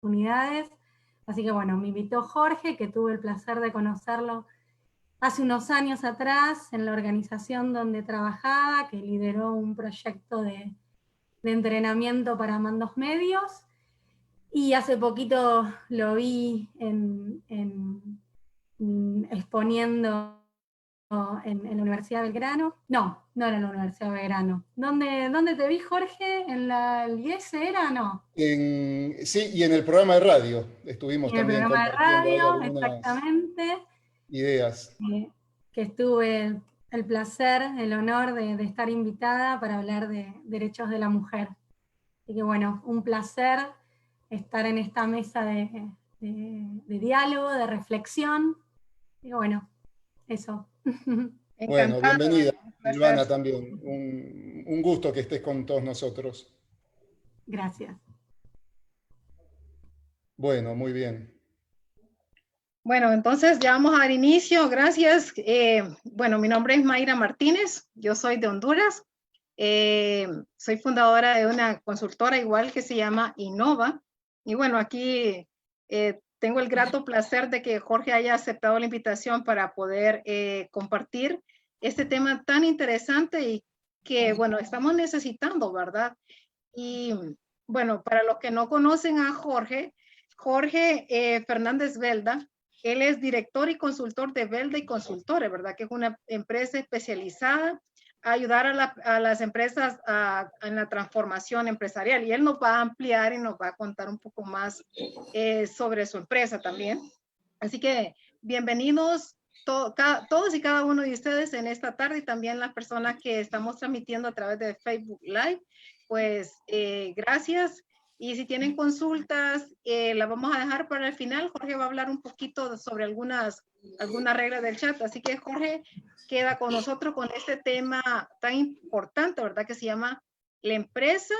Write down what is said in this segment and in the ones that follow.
oportunidades. Así que bueno, me invitó Jorge, que tuve el placer de conocerlo hace unos años atrás en la organización donde trabajaba, que lideró un proyecto de entrenamiento para mandos medios. Y hace poquito lo vi exponiendo en la Universidad de Belgrano. No era en la Universidad de Belgrano. ¿Dónde te vi, Jorge? ¿En el IES era? No. Sí, y en el programa de radio estuvimos En el también programa de compartiendo ahí radio, algunas exactamente. ideas. Que estuve el placer, el honor de estar invitada para hablar de derechos de la mujer. Así que bueno, un placer estar en esta mesa de diálogo, de reflexión. Y bueno, eso. Bueno, Encantada, bienvenida, un placer. Silvana, también. Un gusto que estés con todos nosotros. Gracias. Bueno, muy bien. Bueno, entonces ya vamos a dar inicio. Gracias. Bueno, mi nombre es Mayra Martínez. Yo soy de Honduras. Soy fundadora de una consultora igual que se llama Innova. Y bueno, aquí tengo el grato placer de que Jorge haya aceptado la invitación para poder compartir este tema tan interesante y que, bueno, estamos necesitando, ¿verdad? Y bueno, para los que no conocen a Jorge Fernández Belda, él es director y consultor de Belda y Consultores, ¿verdad? Que es una empresa especializada a ayudar a las empresas en la transformación empresarial. Y él nos va a ampliar y nos va a contar un poco más sobre su empresa también. Así que bienvenidos todos y cada uno de ustedes en esta tarde y también las personas que estamos transmitiendo a través de Facebook Live. Pues gracias. Y si tienen consultas, las vamos a dejar para el final. Jorge va a hablar un poquito sobre algunas reglas del chat. Así que Jorge queda con nosotros con este tema tan importante, ¿verdad? Que se llama la empresa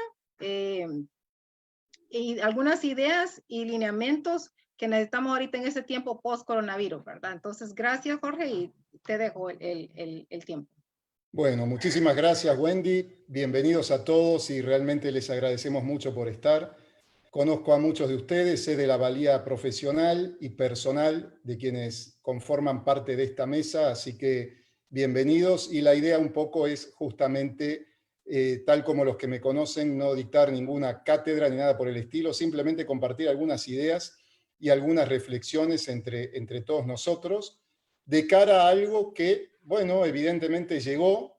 y algunas ideas y lineamientos que necesitamos ahorita en este tiempo post-coronavirus, ¿verdad? Entonces, gracias, Jorge, y te dejo el tiempo. Bueno, muchísimas gracias, Wendy. Bienvenidos a todos y realmente les agradecemos mucho por estar. Conozco a muchos de ustedes, sé de la valía profesional y personal de quienes conforman parte de esta mesa, así que bienvenidos. Y la idea un poco es justamente, tal como los que me conocen, no dictar ninguna cátedra ni nada por el estilo, simplemente compartir algunas ideas y algunas reflexiones entre todos nosotros de cara a algo que, bueno, evidentemente llegó,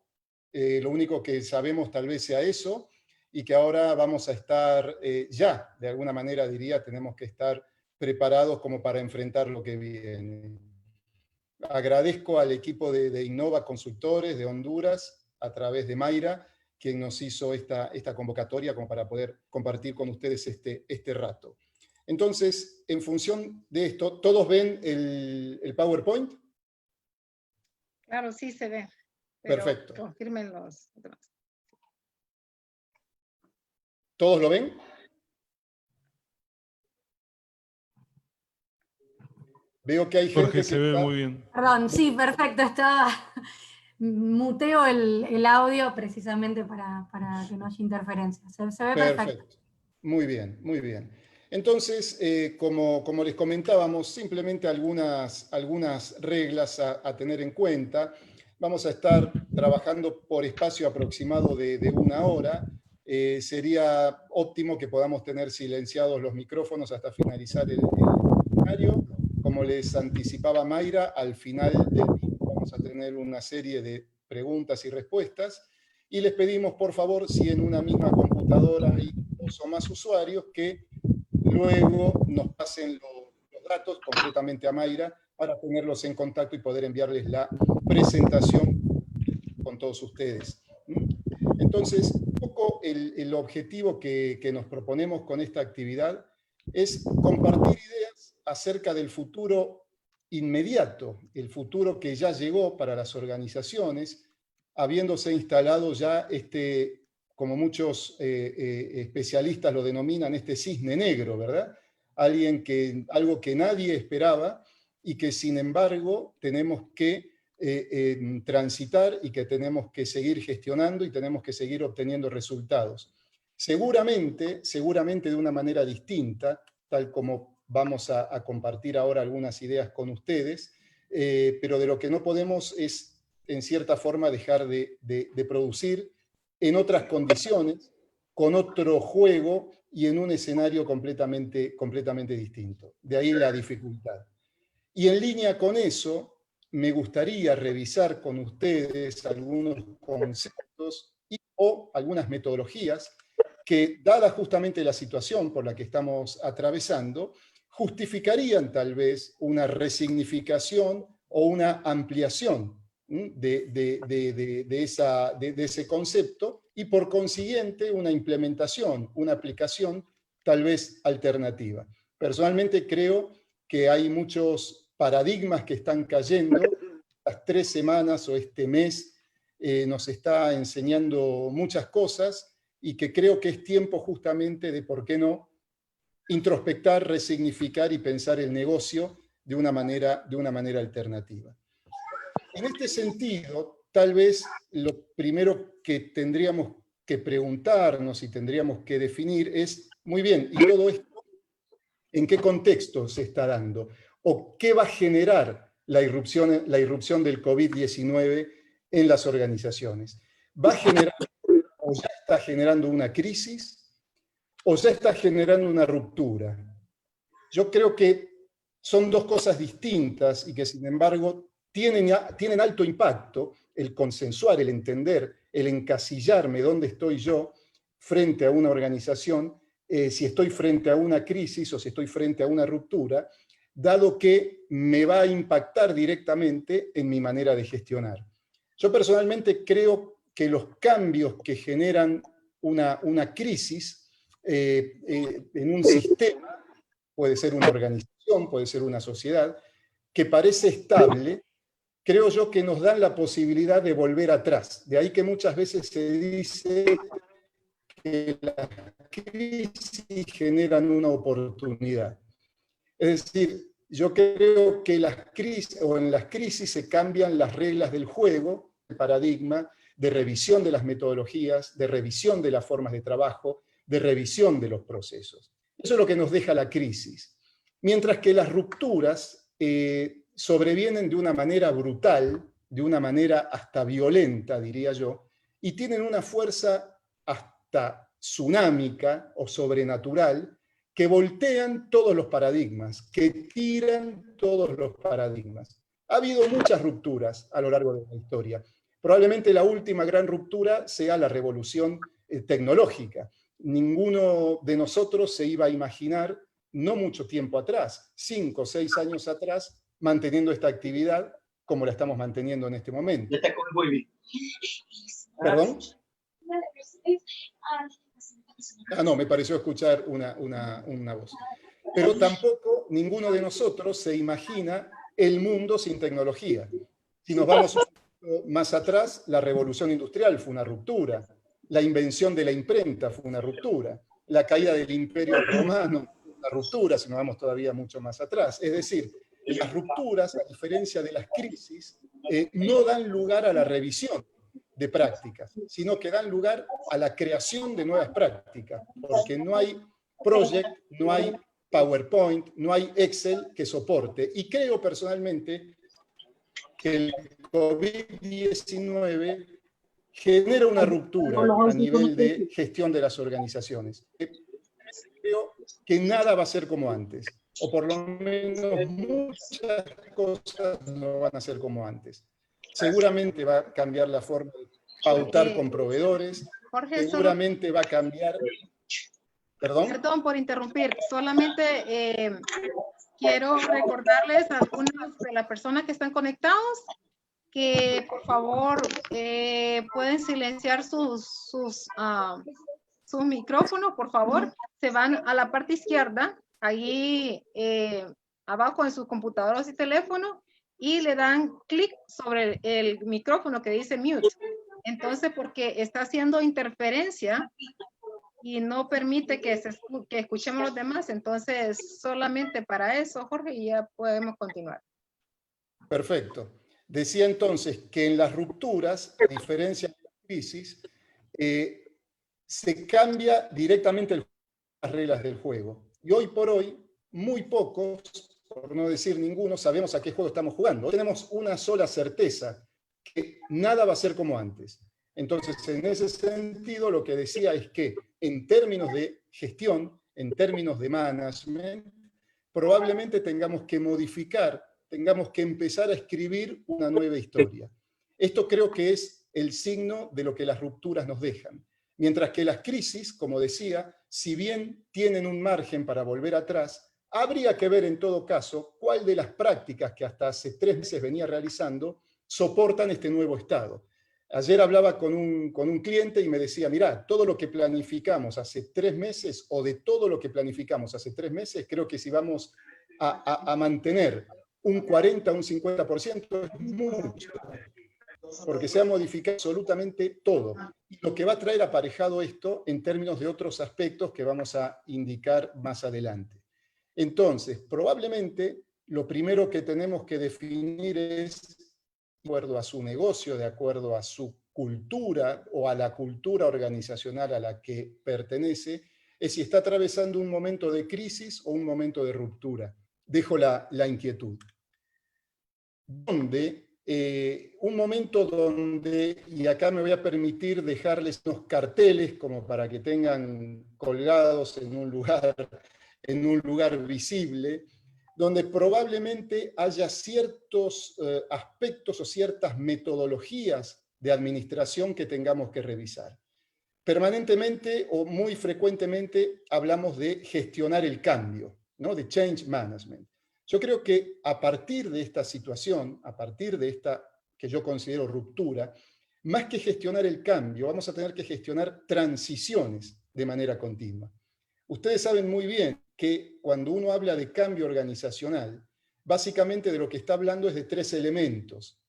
lo único que sabemos tal vez sea eso, y que ahora vamos a estar ya, de alguna manera diría, tenemos que estar preparados como para enfrentar lo que viene. Agradezco al equipo de Innova Consultores de Honduras, a través de Mayra, quien nos hizo esta convocatoria como para poder compartir con ustedes este rato. Entonces, en función de esto, ¿todos ven el PowerPoint? Claro, sí se ve. Pero Perfecto. confirmen los demás. ¿Todos lo ven? Veo que hay gente Jorge, se ve muy bien. Perdón, sí, perfecto. Muteo el audio precisamente para que no haya interferencia. Se ve perfecto. Muy bien, muy bien. Entonces, como les comentábamos, simplemente algunas reglas a tener en cuenta. Vamos a estar trabajando por espacio aproximado de 1 hora. Sería óptimo que podamos tener silenciados los micrófonos hasta finalizar el seminario. Como les anticipaba Mayra, al final del mismo vamos a tener una serie de preguntas y respuestas. Y les pedimos, por favor, si en una misma computadora hay 2 o más usuarios, que luego nos pasen los datos, concretamente a Mayra, para tenerlos en contacto y poder enviarles la presentación con todos ustedes. Entonces, un poco el objetivo que nos proponemos con esta actividad es compartir ideas acerca del futuro inmediato, el futuro que ya llegó para las organizaciones, habiéndose instalado ya como muchos especialistas lo denominan, este cisne negro, ¿verdad? Algo que nadie esperaba y que sin embargo tenemos que transitar y que tenemos que seguir gestionando y tenemos que seguir obteniendo resultados. Seguramente de una manera distinta, tal como vamos a compartir ahora algunas ideas con ustedes, pero de lo que no podemos es, en cierta forma, dejar de producir en otras condiciones, con otro juego y en un escenario completamente distinto. De ahí la dificultad. Y en línea con eso, me gustaría revisar con ustedes algunos conceptos o algunas metodologías que, dada justamente la situación por la que estamos atravesando, justificarían tal vez una resignificación o una ampliación de ese concepto y por consiguiente una implementación, una aplicación tal vez alternativa. Personalmente creo que hay muchos paradigmas que están cayendo. Las 3 semanas o este mes nos está enseñando muchas cosas y que creo que es tiempo justamente de, ¿por qué no?, introspectar, resignificar y pensar el negocio de una manera alternativa. En este sentido, tal vez lo primero que tendríamos que preguntarnos y tendríamos que definir es, muy bien, ¿y todo esto en qué contexto se está dando? ¿O qué va a generar la irrupción del COVID-19 en las organizaciones? ¿Va a generar, o ya está generando una crisis, o ya está generando una ruptura? Yo creo que son dos cosas distintas y que, sin embargo, tienen alto impacto el consensuar, el entender, el encasillarme dónde estoy yo frente a una organización, si estoy frente a una crisis o si estoy frente a una ruptura, dado que me va a impactar directamente en mi manera de gestionar. Yo personalmente creo que los cambios que generan una crisis en un sistema, puede ser una organización, puede ser una sociedad, que parece estable, creo yo que nos dan la posibilidad de volver atrás. De ahí que muchas veces se dice que las crisis generan una oportunidad. Es decir, yo creo que en las crisis se cambian las reglas del juego, el paradigma de revisión de las metodologías, de revisión de las formas de trabajo, de revisión de los procesos. Eso es lo que nos deja la crisis. Mientras que las rupturas sobrevienen de una manera brutal, de una manera hasta violenta, diría yo, y tienen una fuerza hasta tsunámica o sobrenatural que voltean todos los paradigmas, que tiran todos los paradigmas. Ha habido muchas rupturas a lo largo de la historia. Probablemente la última gran ruptura sea la revolución tecnológica. Ninguno de nosotros se iba a imaginar, no mucho tiempo atrás, 5 o 6 años atrás, manteniendo esta actividad como la estamos manteniendo en este momento. ¿Perdón? No, me pareció escuchar una voz. Pero tampoco ninguno de nosotros se imagina el mundo sin tecnología. Si nos vamos un poco más atrás, la revolución industrial fue una ruptura, la invención de la imprenta fue una ruptura, la caída del Imperio Romano fue una ruptura, si nos vamos todavía mucho más atrás. Es decir, las rupturas, a diferencia de las crisis, no dan lugar a la revisión de prácticas, sino que dan lugar a la creación de nuevas prácticas, porque no hay project, no hay PowerPoint, no hay Excel que soporte. Y creo personalmente que el COVID-19 genera una ruptura a nivel de gestión de las organizaciones. Creo que nada va a ser como antes, o por lo menos muchas cosas no van a ser como antes. Seguramente va a cambiar la forma de pautar con proveedores, Jorge, seguramente va a cambiar... ¿Perdón? Perdón por interrumpir, solamente quiero recordarles a algunas de las personas que están conectados que por favor pueden silenciar sus micrófonos, por favor. Se van a la parte izquierda, ahí abajo en sus computadoras y teléfono, y le dan clic sobre el micrófono que dice mute. Entonces, porque está haciendo interferencia y no permite que escuchemos los demás, entonces solamente para eso, Jorge, y ya podemos continuar. Perfecto. Decía entonces que en las rupturas, a diferencia de la crisis, se cambia directamente las reglas del juego. Y hoy por hoy, muy pocos, por no decir ninguno, sabemos a qué juego estamos jugando. Tenemos una sola certeza, que nada va a ser como antes. Entonces, en ese sentido, lo que decía es que en términos de gestión, en términos de management, probablemente tengamos que modificar, tengamos que empezar a escribir una nueva historia. Esto creo que es el signo de lo que las rupturas nos dejan. Mientras que las crisis, como decía, si bien tienen un margen para volver atrás, habría que ver en todo caso cuál de las prácticas que hasta hace 3 meses venía realizando soportan este nuevo estado. Ayer hablaba con un cliente y me decía, mirá, todo lo que planificamos hace 3 meses, o de todo lo que planificamos hace 3 meses, creo que si vamos a mantener un 40, un 50%, es mucho, porque se ha modificado absolutamente todo. Y lo que va a traer aparejado esto en términos de otros aspectos que vamos a indicar más adelante. Entonces, probablemente lo primero que tenemos que definir es, de acuerdo a su negocio, de acuerdo a su cultura o a la cultura organizacional a la que pertenece, es si está atravesando un momento de crisis o un momento de ruptura. Dejo la inquietud. Un momento donde, y acá me voy a permitir dejarles unos carteles como para que tengan colgados en un lugar visible, donde probablemente haya ciertos aspectos o ciertas metodologías de administración que tengamos que revisar. Permanentemente o muy frecuentemente hablamos de gestionar el cambio, ¿no? De change management. Yo creo que a partir de esta situación, a partir de esta que yo considero ruptura, más que gestionar el cambio, vamos a tener que gestionar transiciones de manera continua. Ustedes saben muy bien que cuando uno habla de cambio organizacional, básicamente de lo que está hablando es de 3 elementos.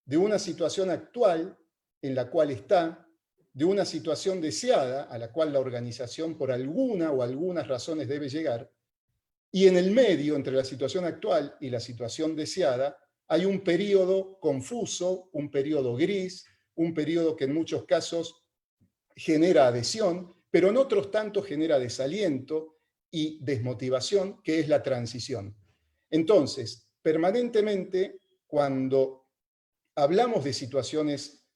De una situación actual en la cual está, de una situación deseada a la cual la organización por alguna o algunas razones debe llegar, y en el medio, entre la situación actual y la situación deseada, hay un periodo confuso, un periodo gris, un periodo que en muchos casos genera adhesión, pero en otros tantos genera desaliento y desmotivación, que es la transición. Entonces, permanentemente, cuando hablamos de situaciones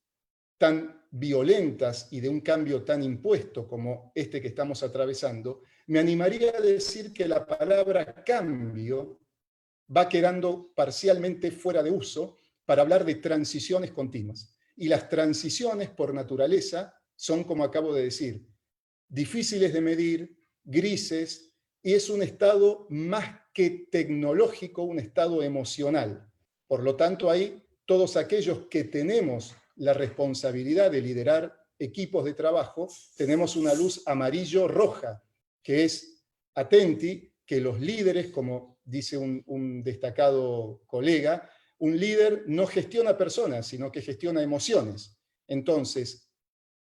tan violentas y de un cambio tan impuesto como este que estamos atravesando, me animaría a decir que la palabra cambio va quedando parcialmente fuera de uso para hablar de transiciones continuas. Y las transiciones, por naturaleza, son, como acabo de decir, difíciles de medir, grises, y es un estado más que tecnológico, un estado emocional. Por lo tanto, ahí todos aquellos que tenemos la responsabilidad de liderar equipos de trabajo, tenemos una luz amarillo-roja, que es atenti, que los líderes, como dice un destacado colega, un líder no gestiona personas, sino que gestiona emociones. Entonces,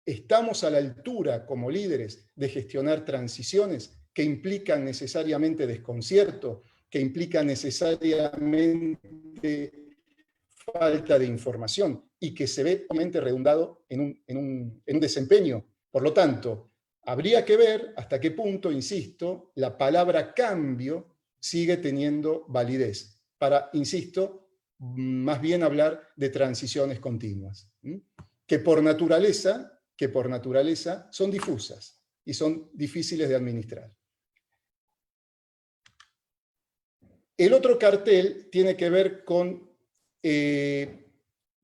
¿estamos a la altura como líderes de gestionar transiciones que implican necesariamente desconcierto, que implican necesariamente falta de información y que se ve obviamente redundado en un desempeño? Por lo tanto, habría que ver hasta qué punto, insisto, la palabra cambio sigue teniendo validez para, insisto, más bien hablar de transiciones continuas, que por naturaleza son difusas y son difíciles de administrar. El otro cartel tiene que ver con,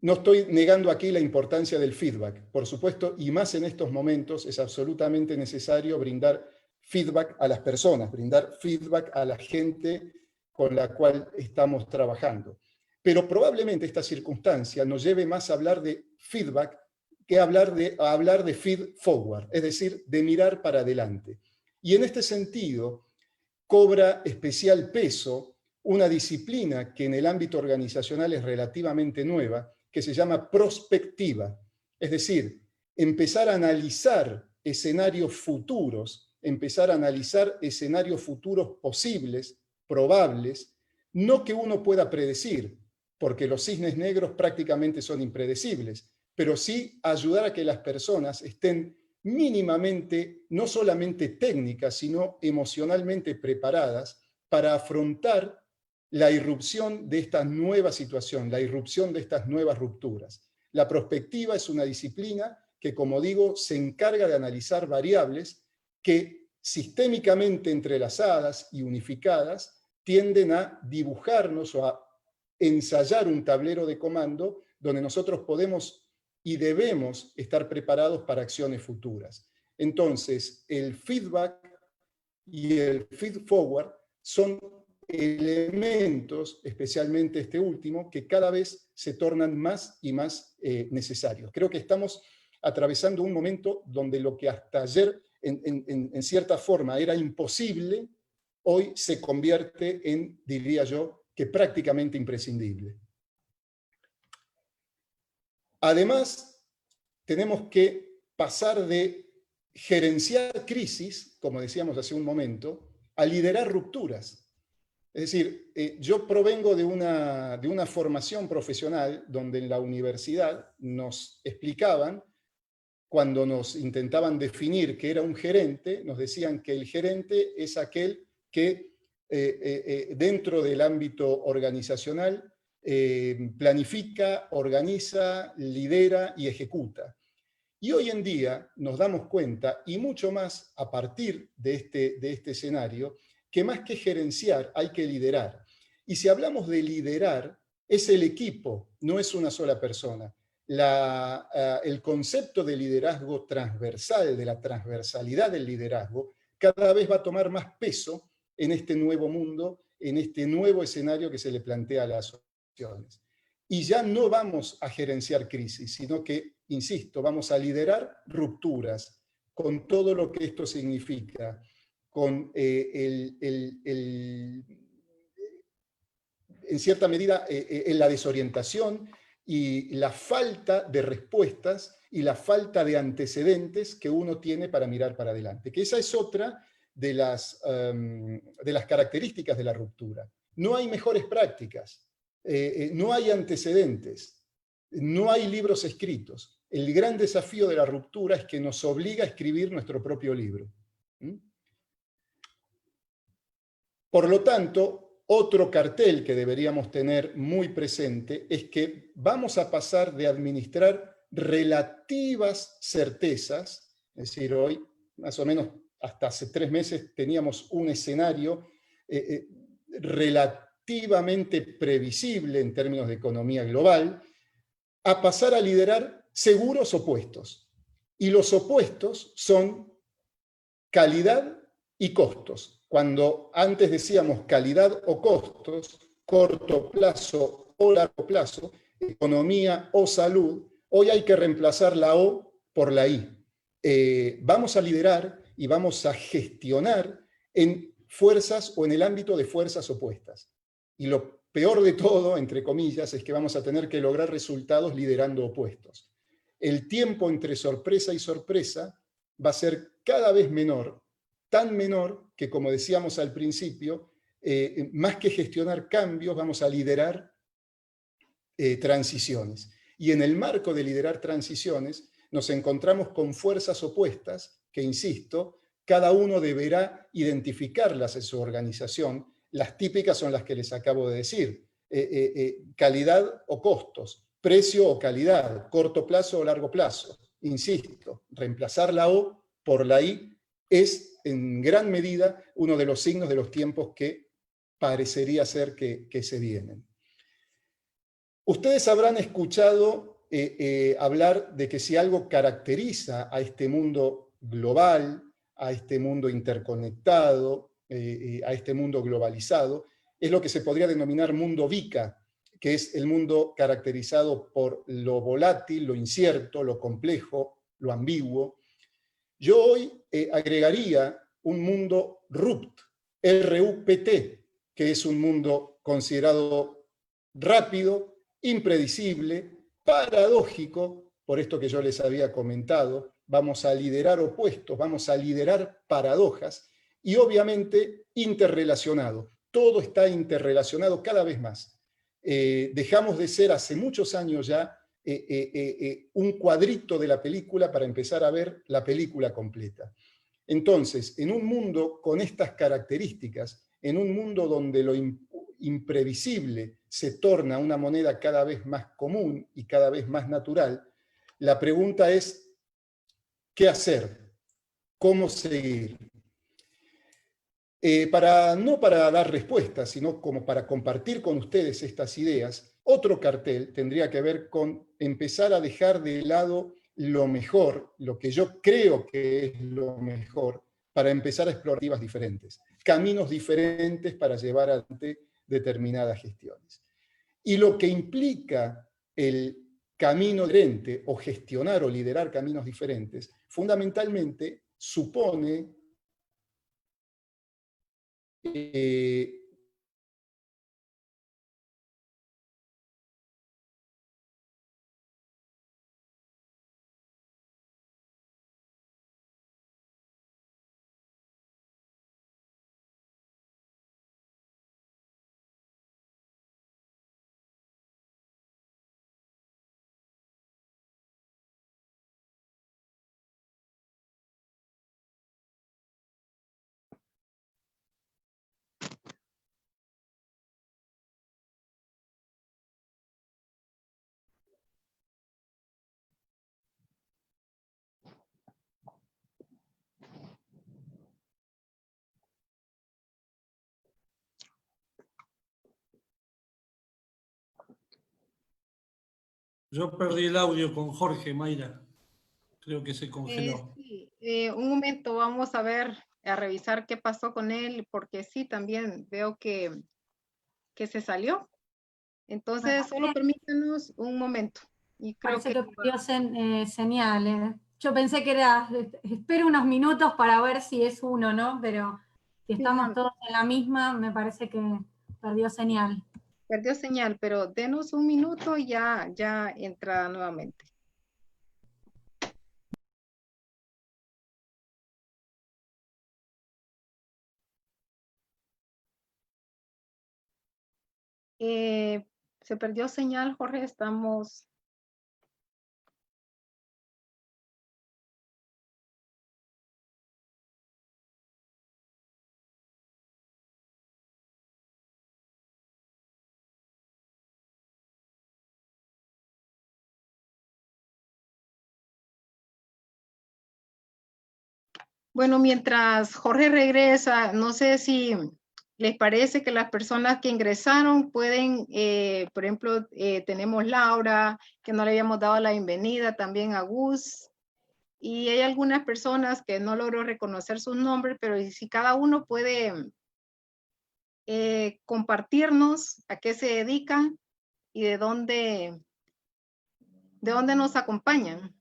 no estoy negando aquí la importancia del feedback, por supuesto, y más en estos momentos es absolutamente necesario brindar feedback a las personas, brindar feedback a la gente con la cual estamos trabajando. Pero probablemente esta circunstancia nos lleve más a hablar de feedback que a hablar de feed forward, es decir, de mirar para adelante. Y en este sentido, cobra especial peso una disciplina que en el ámbito organizacional es relativamente nueva, que se llama prospectiva. Es decir, empezar a analizar escenarios futuros, posibles, probables, no que uno pueda predecir, porque los cisnes negros prácticamente son impredecibles, pero sí ayudar a que las personas estén mínimamente, no solamente técnicas, sino emocionalmente preparadas para afrontar la irrupción de esta nueva situación, la irrupción de estas nuevas rupturas. La prospectiva es una disciplina que, como digo, se encarga de analizar variables que sistémicamente entrelazadas y unificadas tienden a dibujarnos o a ensayar un tablero de comando donde nosotros podemos y debemos estar preparados para acciones futuras. Entonces, el feedback y el feed forward son elementos, especialmente este último, que cada vez se tornan más y más necesarios. Creo que estamos atravesando un momento donde lo que hasta ayer, en cierta forma, era imposible, hoy se convierte en, diría yo, que prácticamente imprescindible. Además, tenemos que pasar de gerenciar crisis, como decíamos hace un momento, a liderar rupturas. Es decir, yo provengo de una formación profesional donde en la universidad nos explicaban, cuando nos intentaban definir qué era un gerente, nos decían que el gerente es aquel que dentro del ámbito organizacional planifica, organiza, lidera y ejecuta. Y hoy en día nos damos cuenta, y mucho más a partir de este escenario, que más que gerenciar hay que liderar. Y si hablamos de liderar, es el equipo, no es una sola persona. El concepto de liderazgo transversal, de la transversalidad del liderazgo, cada vez va a tomar más peso en este nuevo mundo, en este nuevo escenario que se le plantea a las organizaciones. Y ya no vamos a gerenciar crisis, sino que, insisto, vamos a liderar rupturas, con todo lo que esto significa, con en cierta medida la desorientación y la falta de respuestas y la falta de antecedentes que uno tiene para mirar para adelante. Que esa es otra de las características de la ruptura. No hay mejores prácticas, no hay antecedentes, no hay libros escritos. El gran desafío de la ruptura es que nos obliga a escribir nuestro propio libro. Por lo tanto, otro cartel que deberíamos tener muy presente es que vamos a pasar de administrar relativas certezas, es decir, hoy, más o menos hasta hace 3 meses, teníamos un escenario relativamente previsible en términos de economía global, a pasar a liderar seguros opuestos. Y los opuestos son calidad y costos. Cuando antes decíamos calidad o costos, corto plazo o largo plazo, economía o salud, hoy hay que reemplazar la O por la I. Vamos a liderar y vamos a gestionar en fuerzas o en el ámbito de fuerzas opuestas. Y lo peor de todo, entre comillas, es que vamos a tener que lograr resultados liderando opuestos. El tiempo entre sorpresa y sorpresa va a ser cada vez menor, tan menor que, como decíamos al principio, más que gestionar cambios, vamos a liderar transiciones. Y en el marco de liderar transiciones, nos encontramos con fuerzas opuestas que, insisto, cada uno deberá identificarlas en su organización. Las típicas son las que les acabo de decir. Calidad o costos, precio o calidad, corto plazo o largo plazo. Insisto, reemplazar la O por la I es en gran medida uno de los signos de los tiempos que parecería ser que se vienen. Ustedes habrán escuchado hablar de que si algo caracteriza a este mundo global, a este mundo interconectado, a este mundo globalizado, es lo que se podría denominar mundo VICA, que es el mundo caracterizado por lo volátil, lo incierto, lo complejo, lo ambiguo. Yo hoy agregaría un mundo RUPT, R-U-P-T, que es un mundo considerado rápido, impredecible, paradójico, por esto que yo les había comentado. Vamos a liderar opuestos, vamos a liderar paradojas y obviamente interrelacionado. Todo está interrelacionado cada vez más. Dejamos de ser hace muchos años ya un cuadrito de la película para empezar a ver la película completa. Entonces, en un mundo con estas características en un mundo donde lo imprevisible se torna una moneda cada vez más común y cada vez más natural, la pregunta es, ¿qué hacer? ¿Cómo seguir? No para dar respuestas, sino como para compartir con ustedes estas ideas, otro cartel tendría que ver con empezar a dejar de lado lo mejor, lo que yo creo que es lo mejor, para empezar a explorar alternativas diferentes, caminos diferentes para llevar adelante determinadas gestiones. Y lo que implica el camino diferente o gestionar o liderar caminos diferentes, fundamentalmente supone Yo perdí el audio con Jorge, Mayra. Creo que se congeló. Sí, un momento, vamos a ver, a revisar qué pasó con él, porque sí, también veo que se salió. Entonces, solo permítanos un momento. Y creo Parece que que perdió señal. Yo pensé que era, espero unos minutos para ver si es uno, ¿no? Pero si sí, estamos no, todos en la misma, me parece que perdió señal. perdió señal, pero denos un minuto y ya entra nuevamente. Se perdió señal, Jorge, estamos... Bueno, mientras Jorge regresa, no sé si les parece que las personas que ingresaron pueden, por ejemplo, tenemos Laura, que no le habíamos dado la bienvenida, también a Gus, y hay algunas personas que no logro reconocer sus nombres, pero si cada uno puede compartirnos a qué se dedican y de dónde nos acompañan.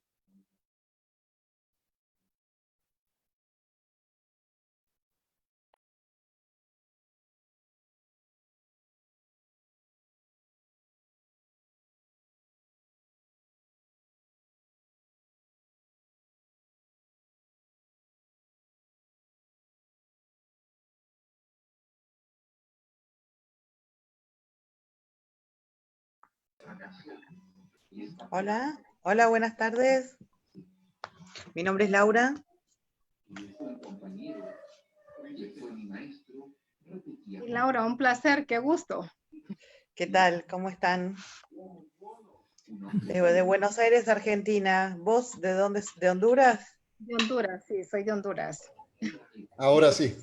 Hola, hola, buenas tardes. Mi nombre es Laura. Y Laura, un placer, qué gusto. ¿Qué tal? ¿Cómo están? De Buenos Aires, Argentina. ¿Vos de dónde? ¿De Honduras? De Honduras, sí, soy de Honduras. ahora sí.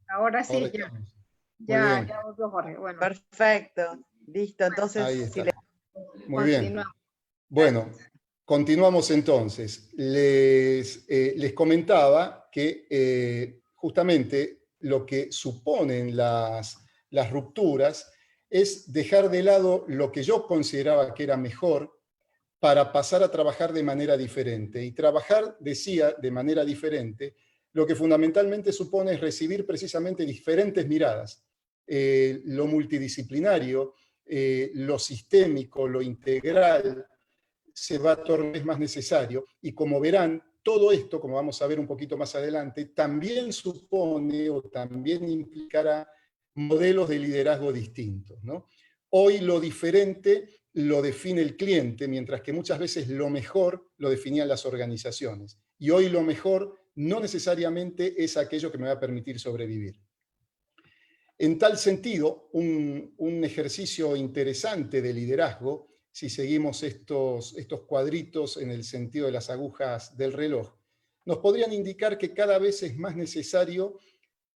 Ahora sí, Ahora ya. estamos. Ya, bien. volvió Jorge. Bueno, Perfecto. Listo, Ahí entonces, está. Muy bien. continuamos. Bueno, continuamos entonces. Les comentaba que justamente lo que suponen las rupturas es dejar de lado lo que yo consideraba que era mejor para pasar a trabajar de manera diferente. Y trabajar, decía, de manera diferente, lo que fundamentalmente supone es recibir precisamente diferentes miradas. Lo multidisciplinario, lo sistémico, lo integral, se va a tornar más necesario. Y como verán, todo esto, como vamos a ver un poquito más adelante, también supone o también implicará modelos de liderazgo distintos, ¿no? Hoy lo diferente lo define el cliente, mientras que muchas veces lo mejor lo definían las organizaciones. Y hoy lo mejor no necesariamente es aquello que me va a permitir sobrevivir. En tal sentido, un ejercicio interesante de liderazgo, si seguimos estos cuadritos en el sentido de las agujas del reloj, nos podrían indicar que cada vez es más necesario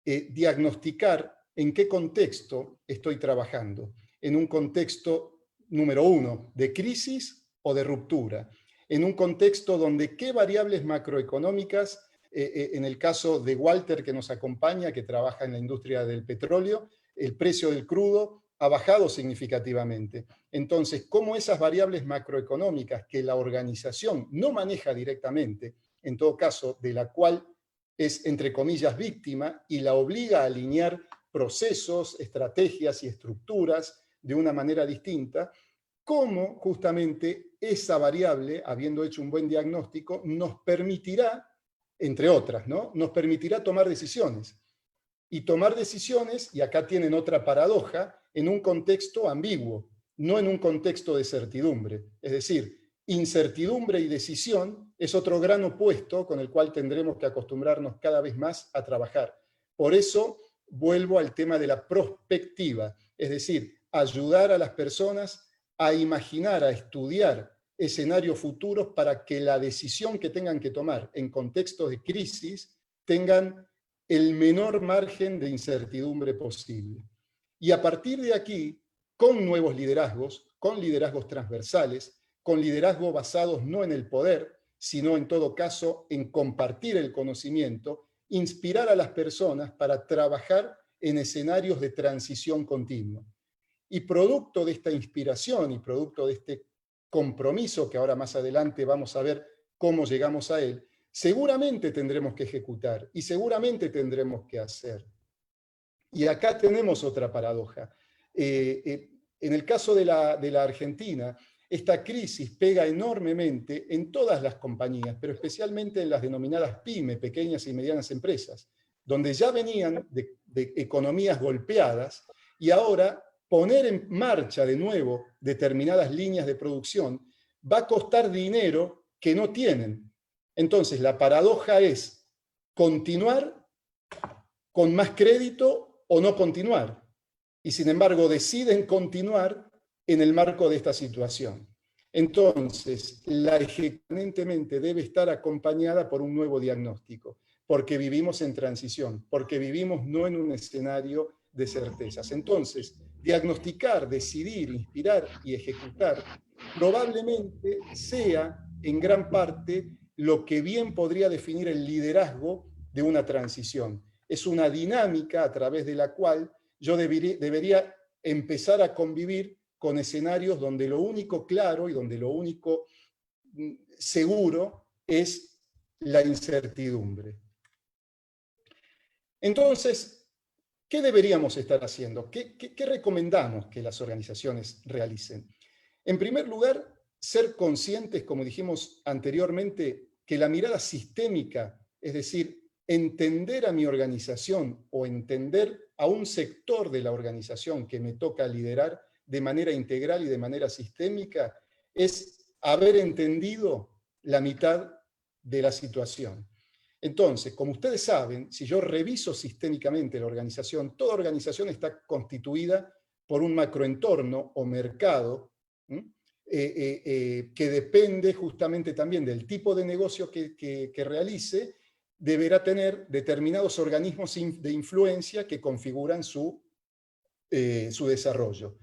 diagnosticar en qué contexto estoy trabajando. En un contexto, número uno, de crisis o de ruptura. En un contexto donde qué variables macroeconómicas, en el caso de Walter que nos acompaña, que trabaja en la industria del petróleo, el precio del crudo ha bajado significativamente. Entonces, ¿cómo esas variables macroeconómicas que la organización no maneja directamente, en todo caso, de la cual es, entre comillas, víctima y la obliga a alinear procesos, estrategias y estructuras de una manera distinta, cómo justamente esa variable, habiendo hecho un buen diagnóstico, nos permitirá, entre otras, ¿no? Nos permitirá tomar decisiones. Y tomar decisiones, y acá tienen otra paradoja, en un contexto ambiguo, no en un contexto de certidumbre. Es decir, incertidumbre y decisión es otro gran opuesto con el cual tendremos que acostumbrarnos cada vez más a trabajar. Por eso vuelvo al tema de la prospectiva, es decir, ayudar a las personas a imaginar, a estudiar escenarios futuros para que la decisión que tengan que tomar en contextos de crisis tengan el menor margen de incertidumbre posible. Y a partir de aquí, con nuevos liderazgos, con liderazgos transversales, con liderazgos basados no en el poder, sino en todo caso en compartir el conocimiento, inspirar a las personas para trabajar en escenarios de transición continua. Y producto de esta inspiración y producto de este compromiso, que ahora más adelante vamos a ver cómo llegamos a él, seguramente tendremos que ejecutar y seguramente tendremos que hacer. Y acá tenemos otra paradoja. En el caso de la Argentina, esta crisis pega enormemente en todas las compañías, pero especialmente en las denominadas PYME, pequeñas y medianas empresas, donde ya venían de economías golpeadas y ahora poner en marcha de nuevo determinadas líneas de producción va a costar dinero que no tienen. Entonces, la paradoja es continuar con más crédito o no continuar. Y sin embargo, deciden continuar en el marco de esta situación. Entonces, la evidentemente debe estar acompañada por un nuevo diagnóstico, porque vivimos en transición, porque vivimos no en un escenario de certezas. Entonces, diagnosticar, decidir, inspirar y ejecutar probablemente sea en gran parte lo que bien podría definir el liderazgo de una transición. Es una dinámica a través de la cual yo debería empezar a convivir con escenarios donde lo único claro y donde lo único seguro es la incertidumbre. Entonces, ¿qué deberíamos estar haciendo? ¿Qué recomendamos que las organizaciones realicen? En primer lugar, ser conscientes, como dijimos anteriormente, que la mirada sistémica, es decir, entender a mi organización o entender a un sector de la organización que me toca liderar de manera integral y de manera sistémica, es haber entendido la mitad de la situación. Entonces, como ustedes saben, si yo reviso sistémicamente la organización, toda organización está constituida por un macroentorno o mercado que depende justamente también del tipo de negocio que realice, deberá tener determinados organismos de influencia que configuran su desarrollo.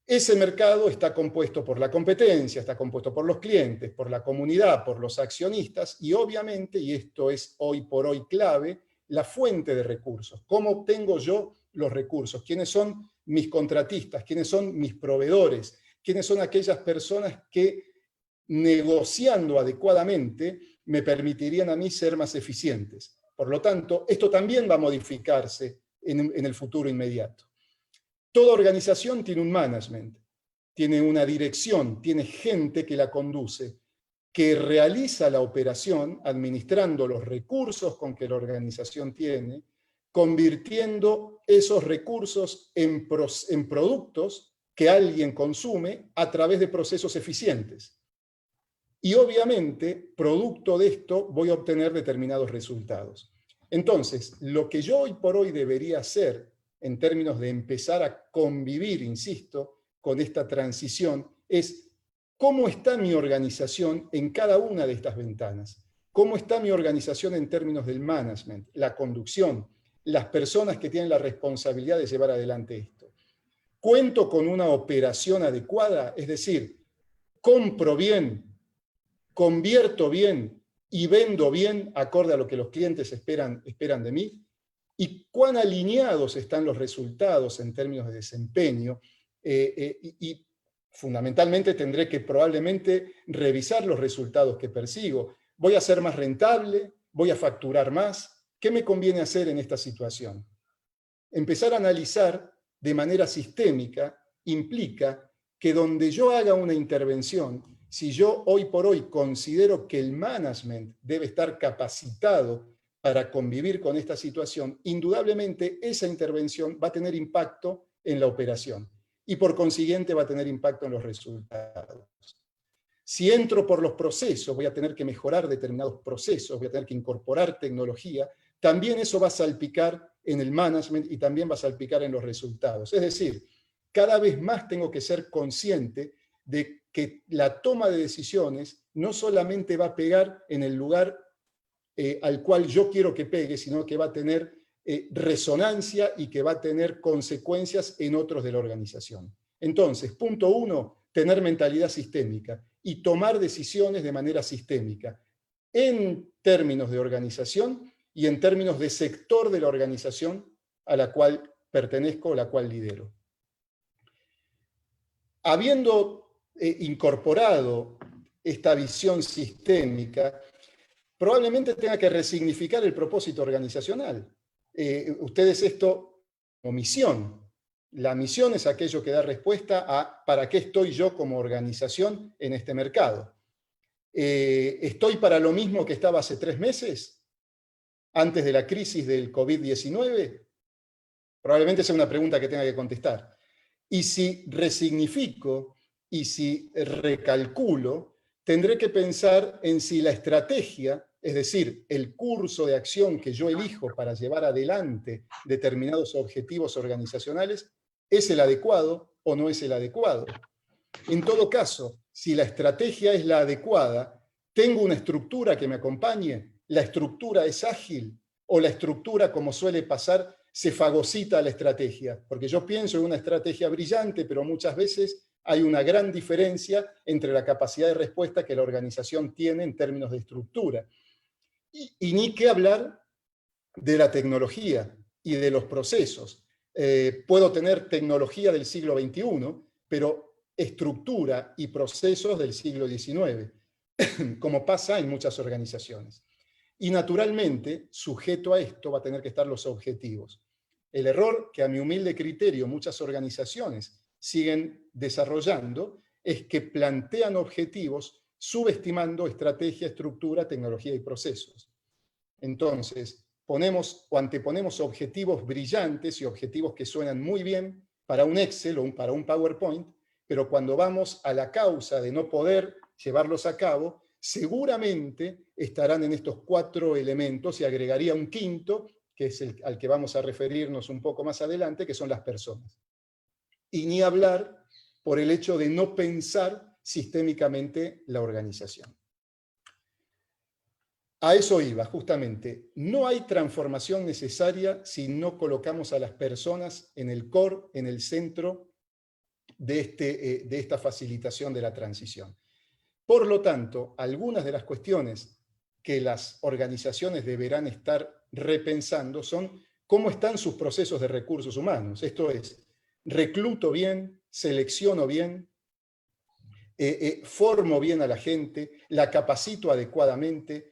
Ese mercado está compuesto por la competencia, está compuesto por los clientes, por la comunidad, por los accionistas y obviamente, y esto es hoy por hoy clave, la fuente de recursos. ¿Cómo obtengo yo los recursos? ¿Quiénes son mis contratistas? ¿Quiénes son mis proveedores? ¿Quiénes son aquellas personas que negociando adecuadamente me permitirían a mí ser más eficientes? Por lo tanto, esto también va a modificarse en el futuro inmediato. Toda organización tiene un management, tiene una dirección, tiene gente que la conduce, que realiza la operación administrando los recursos con que la organización tiene, convirtiendo esos recursos en productos que alguien consume a través de procesos eficientes. Y obviamente, producto de esto, voy a obtener determinados resultados. Entonces, lo que yo hoy por hoy debería hacer en términos de empezar a convivir, insisto, con esta transición, es cómo está mi organización en cada una de estas ventanas. ¿Cómo está mi organización en términos del management, la conducción, las personas que tienen la responsabilidad de llevar adelante esto? ¿Cuento con una operación adecuada? Es decir, compro bien, convierto bien y vendo bien acorde a lo que los clientes esperan de mí. ¿Y cuán alineados están los resultados en términos de desempeño? Y fundamentalmente tendré que probablemente revisar los resultados que persigo. ¿Voy a ser más rentable? ¿Voy a facturar más? ¿Qué me conviene hacer en esta situación? Empezar a analizar de manera sistémica implica que donde yo haga una intervención, si yo hoy por hoy considero que el management debe estar capacitado para convivir con esta situación, indudablemente esa intervención va a tener impacto en la operación y por consiguiente va a tener impacto en los resultados. Si entro por los procesos, voy a tener que mejorar determinados procesos, voy a tener que incorporar tecnología, también eso va a salpicar en el management y también va a salpicar en los resultados. Es decir, cada vez más tengo que ser consciente de que la toma de decisiones no solamente va a pegar en el lugar al cual yo quiero que pegue, sino que va a tener resonancia y que va a tener consecuencias en otros de la organización. Entonces, punto 1, tener mentalidad sistémica y tomar decisiones de manera sistémica en términos de organización y en términos de sector de la organización a la cual pertenezco o la cual lidero. Habiendo incorporado esta visión sistémica, probablemente tenga que resignificar el propósito organizacional. Ustedes esto como misión. La misión es aquello que da respuesta a ¿para qué estoy yo como organización en este mercado? ¿Estoy para lo mismo que estaba hace 3 meses? ¿Antes de la crisis del COVID-19? Probablemente sea una pregunta que tenga que contestar. Y si resignifico y si recalculo, tendré que pensar en si la estrategia, es decir, el curso de acción que yo elijo para llevar adelante determinados objetivos organizacionales, es el adecuado o no es el adecuado. En todo caso, si la estrategia es la adecuada, ¿tengo una estructura que me acompañe? ¿La estructura es ágil? ¿O la estructura, como suele pasar, se fagocita a la estrategia? Porque yo pienso en una estrategia brillante, pero muchas veces hay una gran diferencia entre la capacidad de respuesta que la organización tiene en términos de estructura. Y ni qué hablar de la tecnología y de los procesos. Puedo tener tecnología del siglo XXI, pero estructura y procesos del siglo XIX, como pasa en muchas organizaciones. Y naturalmente, sujeto a esto, va a tener que estar los objetivos. El error que a mi humilde criterio muchas organizaciones siguen desarrollando es que plantean objetivos subestimando estrategia, estructura, tecnología y procesos. Entonces, ponemos o anteponemos objetivos brillantes y objetivos que suenan muy bien para un Excel o para un PowerPoint, pero cuando vamos a la causa de no poder llevarlos a cabo, seguramente estarán en estos 4 elementos y agregaría un quinto, que es al que vamos a referirnos un poco más adelante, que son las personas. Y ni hablar por el hecho de no pensar sistémicamente la organización. A eso iba, justamente. No hay transformación necesaria si no colocamos a las personas en el core, en el centro de esta facilitación de la transición. Por lo tanto, algunas de las cuestiones que las organizaciones deberán estar repensando son cómo están sus procesos de recursos humanos. Esto es, recluto bien, selecciono bien, formo bien a la gente, la capacito adecuadamente,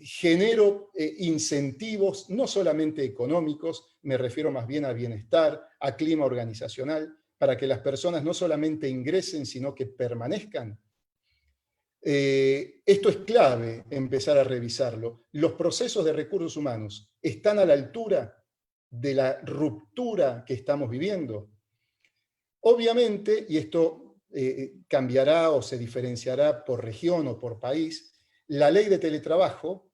genero incentivos, no solamente económicos, me refiero más bien a bienestar, a clima organizacional, para que las personas no solamente ingresen, sino que permanezcan. Esto es clave, empezar a revisarlo. Los procesos de recursos humanos están a la altura de la ruptura que estamos viviendo. Obviamente, y esto cambiará o se diferenciará por región o por país, la ley de teletrabajo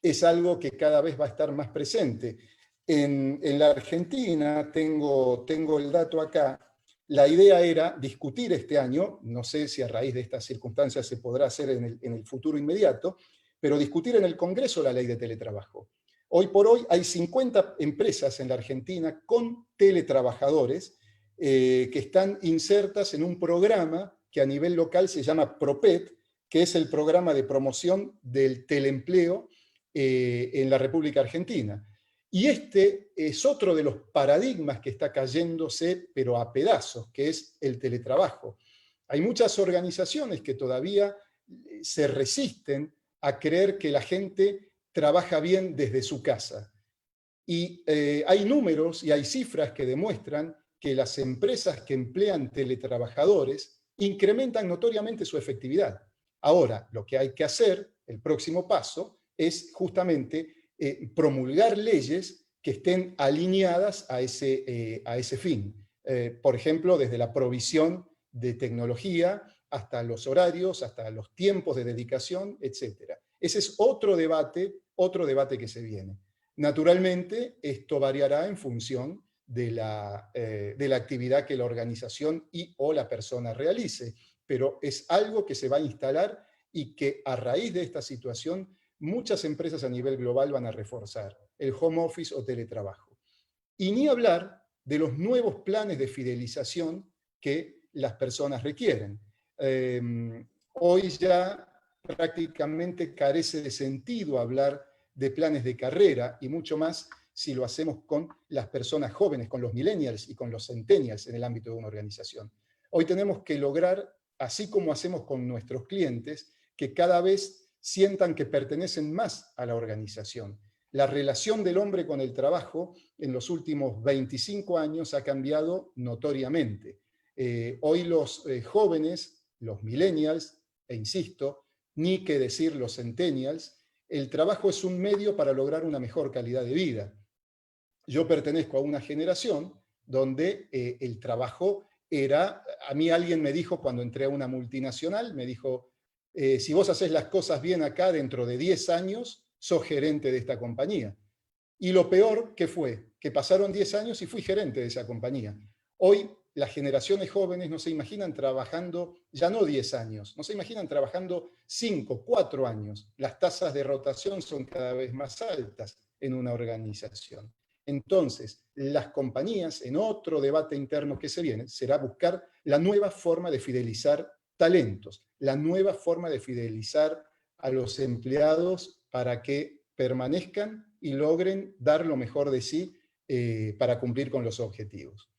es algo que cada vez va a estar más presente. En la Argentina, tengo el dato acá, la idea era discutir este año, no sé si a raíz de estas circunstancias se podrá hacer en el futuro inmediato, pero discutir en el Congreso la ley de teletrabajo. Hoy por hoy hay 50 empresas en la Argentina con teletrabajadores que están insertas en un programa que a nivel local se llama PROPET, que es el programa de promoción del teleempleo en la República Argentina. Y este es otro de los paradigmas que está cayéndose, pero a pedazos, que es el teletrabajo. Hay muchas organizaciones que todavía se resisten a creer que la gente trabaja bien desde su casa. Y hay números y hay cifras que demuestran que las empresas que emplean teletrabajadores incrementan notoriamente su efectividad. Ahora, lo que hay que hacer, el próximo paso, es justamente promulgar leyes que estén alineadas a ese fin. Por ejemplo, desde la provisión de tecnología hasta los horarios, hasta los tiempos de dedicación, etc. Ese es otro debate que se viene. Naturalmente, esto variará en función de la actividad que la organización o la persona realice, pero es algo que se va a instalar y que a raíz de esta situación muchas empresas a nivel global van a reforzar, el home office o teletrabajo. Y ni hablar de los nuevos planes de fidelización que las personas requieren. Hoy ya prácticamente carece de sentido hablar de planes de carrera, y mucho más si lo hacemos con las personas jóvenes, con los millennials y con los centennials en el ámbito de una organización. Hoy tenemos que lograr, así como hacemos con nuestros clientes, que cada vez sientan que pertenecen más a la organización. La relación del hombre con el trabajo en los últimos 25 años ha cambiado notoriamente. Hoy los jóvenes, los millennials, e insisto, ni que decir los centennials, el trabajo es un medio para lograr una mejor calidad de vida. Yo pertenezco a una generación donde el trabajo era, a mí alguien me dijo cuando entré a una multinacional, me dijo, si vos haces las cosas bien acá, dentro de 10 años, sos gerente de esta compañía. Y lo peor, ¿qué fue? Que pasaron 10 años y fui gerente de esa compañía. Hoy las generaciones jóvenes no se imaginan trabajando, ya no 10 años, no se imaginan trabajando 5, 4 años. Las tasas de rotación son cada vez más altas en una organización. Entonces, las compañías, en otro debate interno que se viene, será buscar la nueva forma de fidelizar talentos, la nueva forma de fidelizar a los empleados para que permanezcan y logren dar lo mejor de sí para cumplir con los objetivos.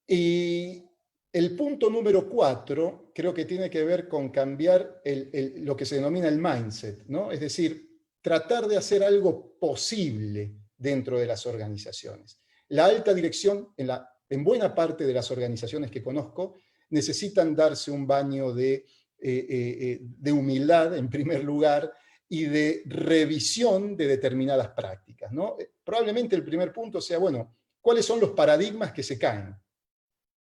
Y el punto número 4 creo que tiene que ver con cambiar lo que se denomina el mindset, ¿no? Es decir, tratar de hacer algo posible dentro de las organizaciones. La alta dirección, en buena parte de las organizaciones que conozco, necesitan darse un baño de humildad, en primer lugar, y de revisión de determinadas prácticas, ¿no? Probablemente el primer punto sea, bueno, ¿cuáles son los paradigmas que se caen?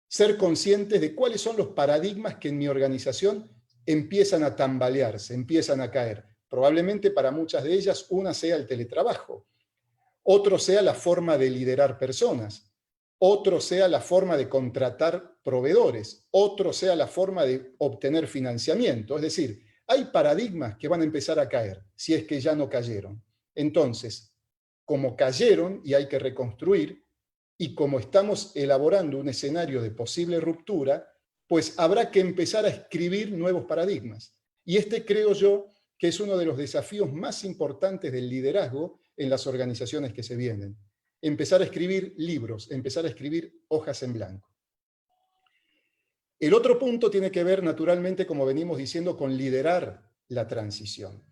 Ser conscientes de cuáles son los paradigmas que en mi organización empiezan a tambalearse, empiezan a caer. Probablemente para muchas de ellas una sea el teletrabajo, otro sea la forma de liderar personas, otro sea la forma de contratar proveedores, otro sea la forma de obtener financiamiento. Es decir, hay paradigmas que van a empezar a caer, si es que ya no cayeron. Entonces, como cayeron y hay que reconstruir, y como estamos elaborando un escenario de posible ruptura, pues habrá que empezar a escribir nuevos paradigmas. Y este creo yo que es uno de los desafíos más importantes del liderazgo en las organizaciones que se vienen. Empezar a escribir libros, empezar a escribir hojas en blanco. El otro punto tiene que ver, naturalmente, como venimos diciendo, con liderar la transición.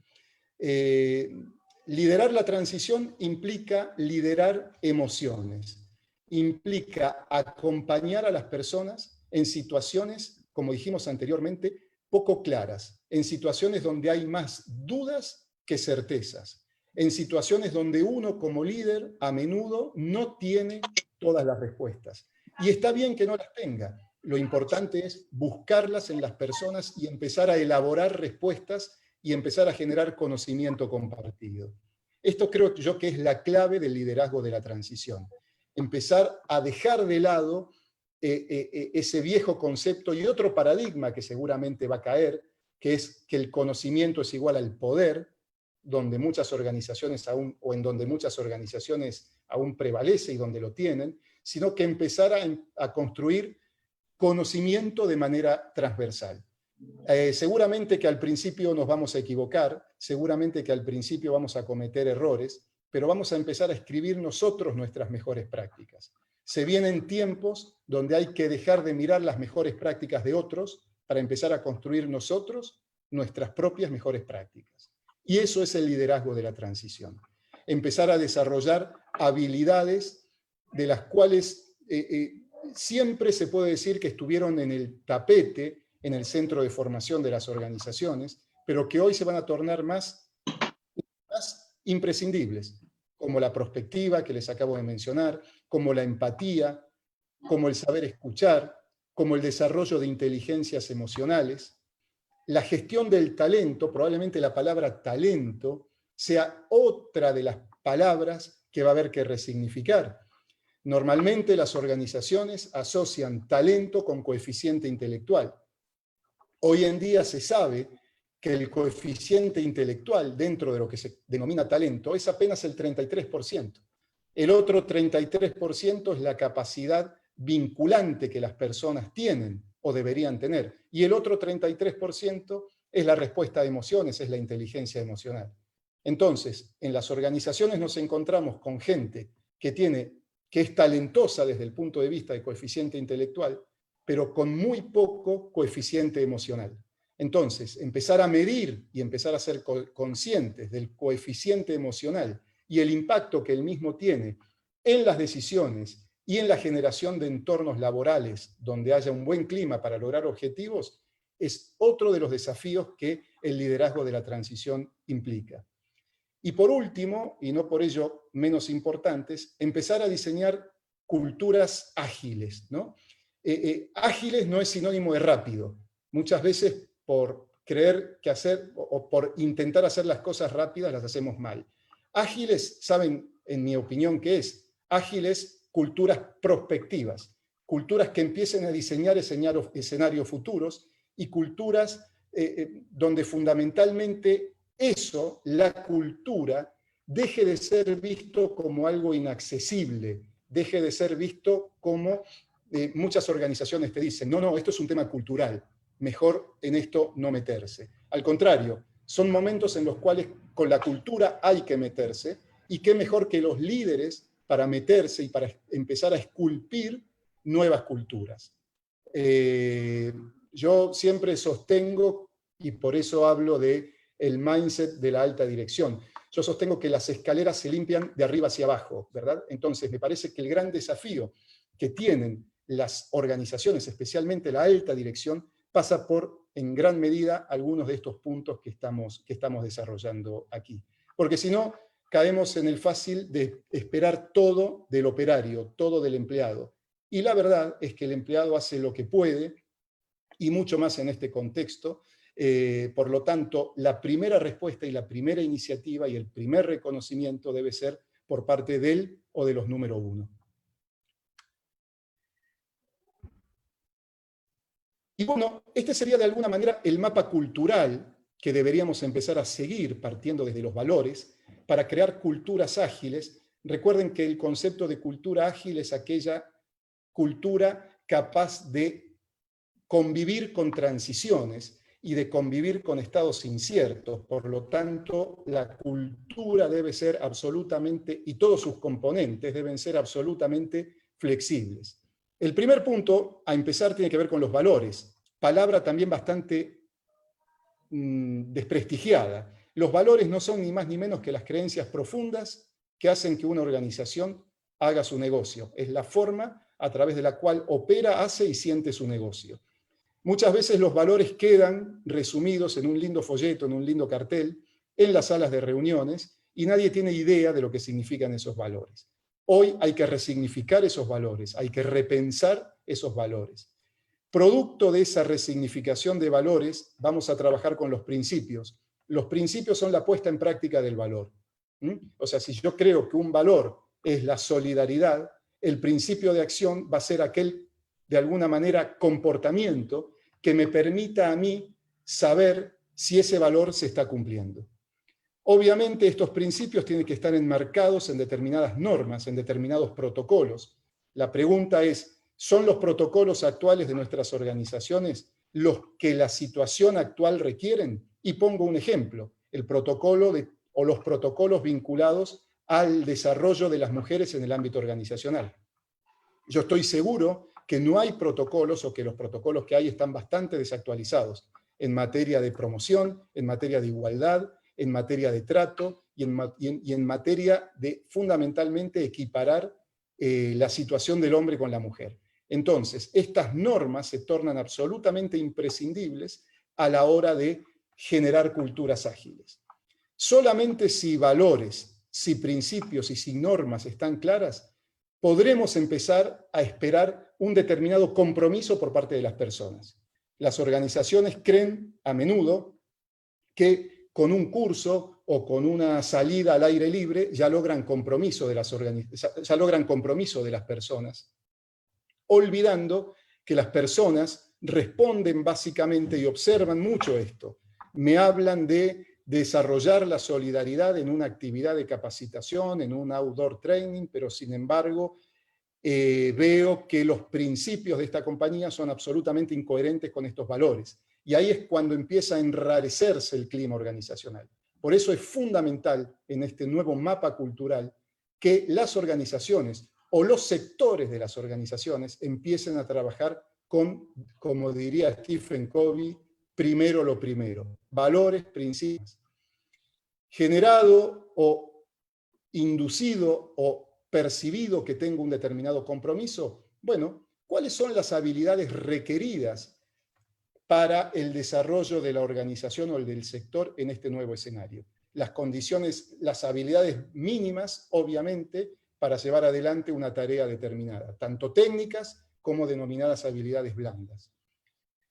Liderar la transición implica liderar emociones, implica acompañar a las personas en situaciones, como dijimos anteriormente, poco claras, en situaciones donde hay más dudas que certezas, en situaciones donde uno como líder a menudo no tiene todas las respuestas. Y está bien que no las tenga. Lo importante es buscarlas en las personas y empezar a elaborar respuestas y empezar a generar conocimiento compartido. Esto creo yo que es la clave del liderazgo de la transición. Empezar a dejar de lado ese viejo concepto y otro paradigma que seguramente va a caer, que es que el conocimiento es igual al poder, donde muchas organizaciones aún, o en donde muchas organizaciones aún prevalece y donde lo tienen, sino que empezar a construir conocimiento de manera transversal. Seguramente que al principio nos vamos a equivocar, seguramente que al principio vamos a cometer errores, pero vamos a empezar a escribir nosotros nuestras mejores prácticas. Se vienen tiempos donde hay que dejar de mirar las mejores prácticas de otros para empezar a construir nosotros nuestras propias mejores prácticas. Y eso es el liderazgo de la transición. Empezar a desarrollar habilidades de las cuales siempre se puede decir que estuvieron en el tapete, en el centro de formación de las organizaciones, pero que hoy se van a tornar más imprescindibles, como la prospectiva que les acabo de mencionar, como la empatía, como el saber escuchar, como el desarrollo de inteligencias emocionales. La gestión del talento, probablemente la palabra talento, sea otra de las palabras que va a haber que resignificar. Normalmente las organizaciones asocian talento con coeficiente intelectual. Hoy en día se sabe que el coeficiente intelectual dentro de lo que se denomina talento es apenas el 33%. El otro 33% es la capacidad vinculante que las personas tienen o deberían tener. Y el otro 33% es la respuesta de emociones, es la inteligencia emocional. Entonces, en las organizaciones nos encontramos con gente que es talentosa desde el punto de vista de coeficiente intelectual, pero con muy poco coeficiente emocional. Entonces, empezar a medir y empezar a ser conscientes del coeficiente emocional y el impacto que el mismo tiene en las decisiones y en la generación de entornos laborales donde haya un buen clima para lograr objetivos, es otro de los desafíos que el liderazgo de la transición implica. Y por último, y no por ello menos importantes, empezar a diseñar culturas ágiles, ¿no? Ágiles no es sinónimo de rápido. Muchas veces por creer que hacer o por intentar hacer las cosas rápidas las hacemos mal. Ágiles, ¿saben en mi opinión qué es? Ágiles, culturas prospectivas, culturas que empiecen a diseñar escenarios futuros y culturas donde fundamentalmente eso, la cultura, deje de ser visto como algo inaccesible, deje de ser visto como muchas organizaciones te dicen, no, esto es un tema cultural, mejor en esto no meterse. Al contrario, son momentos en los cuales con la cultura hay que meterse, y qué mejor que los líderes para meterse y para empezar a esculpir nuevas culturas. Yo siempre sostengo, y por eso hablo de el mindset de la alta dirección. Yo sostengo que las escaleras se limpian de arriba hacia abajo, ¿verdad? Entonces, me parece que el gran desafío que tienen las organizaciones, especialmente la alta dirección, pasa por, en gran medida, algunos de estos puntos que estamos desarrollando aquí. Porque si no, caemos en el fácil de esperar todo del operario, todo del empleado. Y la verdad es que el empleado hace lo que puede, y mucho más en este contexto. Por lo tanto, la primera respuesta y la primera iniciativa y el primer reconocimiento debe ser por parte de él o de los número uno. Y bueno, este sería de alguna manera el mapa cultural que deberíamos empezar a seguir partiendo desde los valores para crear culturas ágiles. Recuerden que el concepto de cultura ágil es aquella cultura capaz de convivir con transiciones y de convivir con estados inciertos. Por lo tanto, la cultura debe ser absolutamente, y todos sus componentes deben ser absolutamente flexibles. El primer punto a empezar tiene que ver con los valores, palabra también bastante desprestigiada. Los valores no son ni más ni menos que las creencias profundas que hacen que una organización haga su negocio. Es la forma a través de la cual opera, hace y siente su negocio. Muchas veces los valores quedan resumidos en un lindo folleto, en un lindo cartel, en las salas de reuniones, y nadie tiene idea de lo que significan esos valores. Hoy hay que resignificar esos valores, hay que repensar esos valores. Producto de esa resignificación de valores, vamos a trabajar con los principios. Los principios son la puesta en práctica del valor. O sea, si yo creo que un valor es la solidaridad, el principio de acción va a ser aquel, de alguna manera, comportamiento que me permita a mí saber si ese valor se está cumpliendo. Obviamente estos principios tienen que estar enmarcados en determinadas normas, en determinados protocolos. La pregunta es, ¿son los protocolos actuales de nuestras organizaciones los que la situación actual requieren? Y pongo un ejemplo, el protocolo o los protocolos vinculados al desarrollo de las mujeres en el ámbito organizacional. Yo estoy seguro que no hay protocolos, o que los protocolos que hay están bastante desactualizados en materia de promoción, en materia de igualdad, en materia de trato y en materia de, fundamentalmente, equiparar la situación del hombre con la mujer. Entonces, estas normas se tornan absolutamente imprescindibles a la hora de generar culturas ágiles. Solamente si valores, si principios y si normas están claras, podremos empezar a esperar un determinado compromiso por parte de las personas. Las organizaciones creen a menudo que con un curso o con una salida al aire libre ya logran compromiso de las personas, olvidando que las personas responden básicamente y observan mucho esto. Me hablan de desarrollar la solidaridad en una actividad de capacitación, en un outdoor training, pero sin embargo veo que los principios de esta compañía son absolutamente incoherentes con estos valores. Y ahí es cuando empieza a enrarecerse el clima organizacional. Por eso es fundamental en este nuevo mapa cultural que las organizaciones o los sectores de las organizaciones empiecen a trabajar con, como diría Stephen Covey, primero lo primero. Valores, principios. Generado o inducido o percibido que tengo un determinado compromiso, bueno, ¿cuáles son las habilidades requeridas para el desarrollo de la organización o el del sector en este nuevo escenario? Las condiciones, las habilidades mínimas, obviamente, para llevar adelante una tarea determinada, tanto técnicas como denominadas habilidades blandas.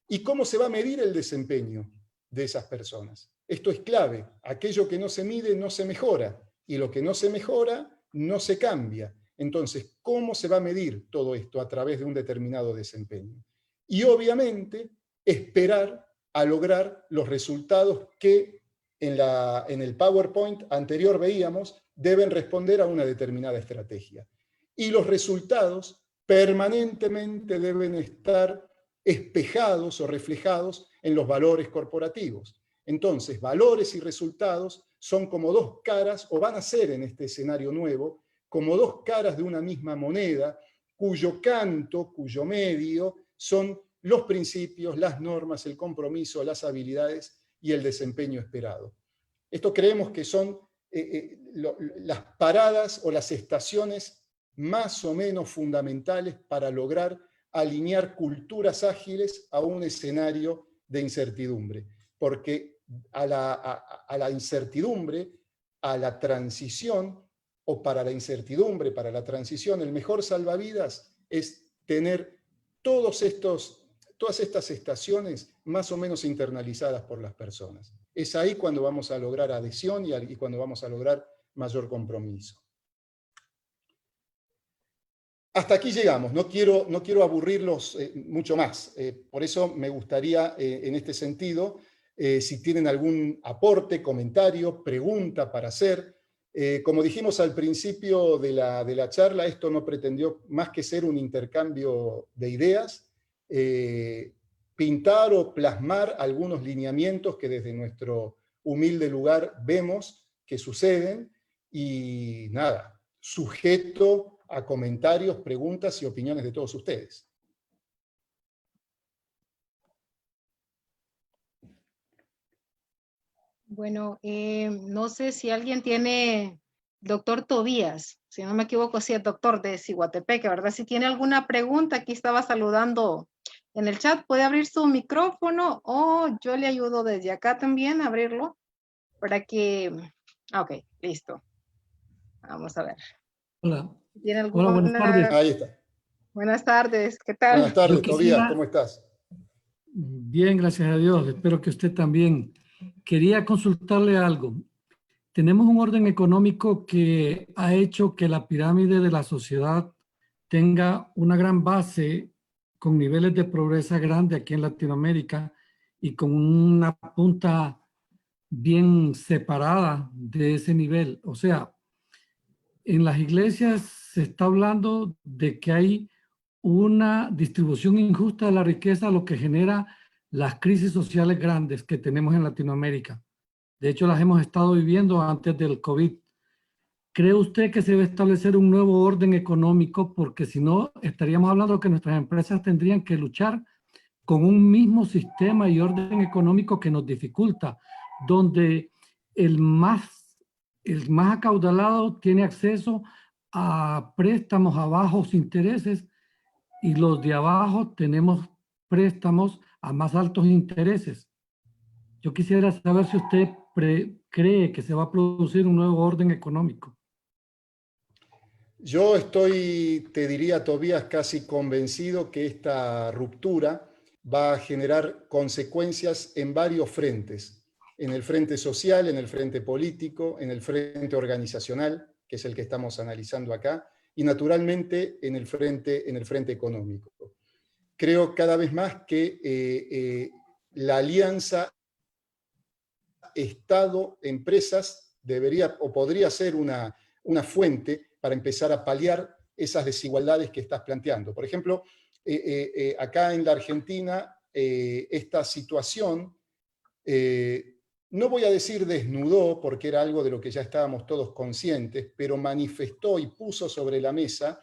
¿Y cómo se va a medir el desempeño de esas personas? Esto es clave. Aquello que no se mide no se mejora, y lo que no se mejora no se cambia. Entonces, ¿cómo se va a medir todo esto? A través de un determinado desempeño. Y obviamente, esperar a lograr los resultados que en el PowerPoint anterior veíamos deben responder a una determinada estrategia. Y los resultados permanentemente deben estar espejados o reflejados en los valores corporativos. Entonces, valores y resultados son como dos caras, o van a ser en este escenario nuevo, como dos caras de una misma moneda, cuyo canto, cuyo medio, son los principios, las normas, el compromiso, las habilidades y el desempeño esperado. Esto creemos que son las paradas o las estaciones más o menos fundamentales para lograr alinear culturas ágiles a un escenario de incertidumbre. Porque a la incertidumbre, a la transición, o para la incertidumbre, para la transición, el mejor salvavidas es tener todas estas estaciones más o menos internalizadas por las personas. Es ahí cuando vamos a lograr adhesión y cuando vamos a lograr mayor compromiso. Hasta aquí llegamos, no quiero aburrirlos mucho más. Por eso me gustaría, en este sentido, si tienen algún aporte, comentario, pregunta para hacer. Como dijimos al principio de la charla, esto no pretendió más que ser un intercambio de ideas, pintar o plasmar algunos lineamientos que desde nuestro humilde lugar vemos que suceden, y nada, sujeto a comentarios, preguntas y opiniones de todos ustedes. Bueno, no sé si alguien tiene, doctor Tobías, si no me equivoco, sí es doctor de Ciguatepeque, ¿verdad? Si tiene alguna pregunta, aquí estaba saludando en el chat, puede abrir su micrófono o yo le ayudo desde acá también a abrirlo para que... Ok, listo. Vamos a ver. Hola. ¿Tiene alguna... Hola, buenas tardes. Ahí está. Buenas tardes, ¿qué tal? Buenas tardes, Tobías, ¿cómo estás? Bien, gracias a Dios. Espero que usted también. Quería consultarle algo. tenemos un orden económico que ha hecho que la pirámide de la sociedad tenga una gran base con niveles de pobreza grande aquí en Latinoamérica y con una punta bien separada de ese nivel. O sea, en las iglesias se está hablando de que hay una distribución injusta de la riqueza, lo que genera las crisis sociales grandes que tenemos en Latinoamérica. De hecho, las hemos estado viviendo antes del COVID. ¿Cree usted que se debe establecer un nuevo orden económico? Porque si no, estaríamos hablando que nuestras empresas tendrían que luchar con un mismo sistema y orden económico que nos dificulta, donde el más acaudalado tiene acceso a préstamos a bajos intereses y los de abajo tenemos préstamos a más altos intereses. Yo quisiera saber si usted cree que se va a producir un nuevo orden económico. Yo estoy, te diría, Tobías, casi convencido que esta ruptura va a generar consecuencias en varios frentes. En el frente social, en el frente político, en el frente organizacional, que es el que estamos analizando acá, y naturalmente en el frente económico. Creo cada vez más que la alianza Estado-empresas debería o podría ser una fuente para empezar a paliar esas desigualdades que estás planteando. Por ejemplo, acá en la Argentina, esta situación, no voy a decir desnudó, porque era algo de lo que ya estábamos todos conscientes, pero manifestó y puso sobre la mesa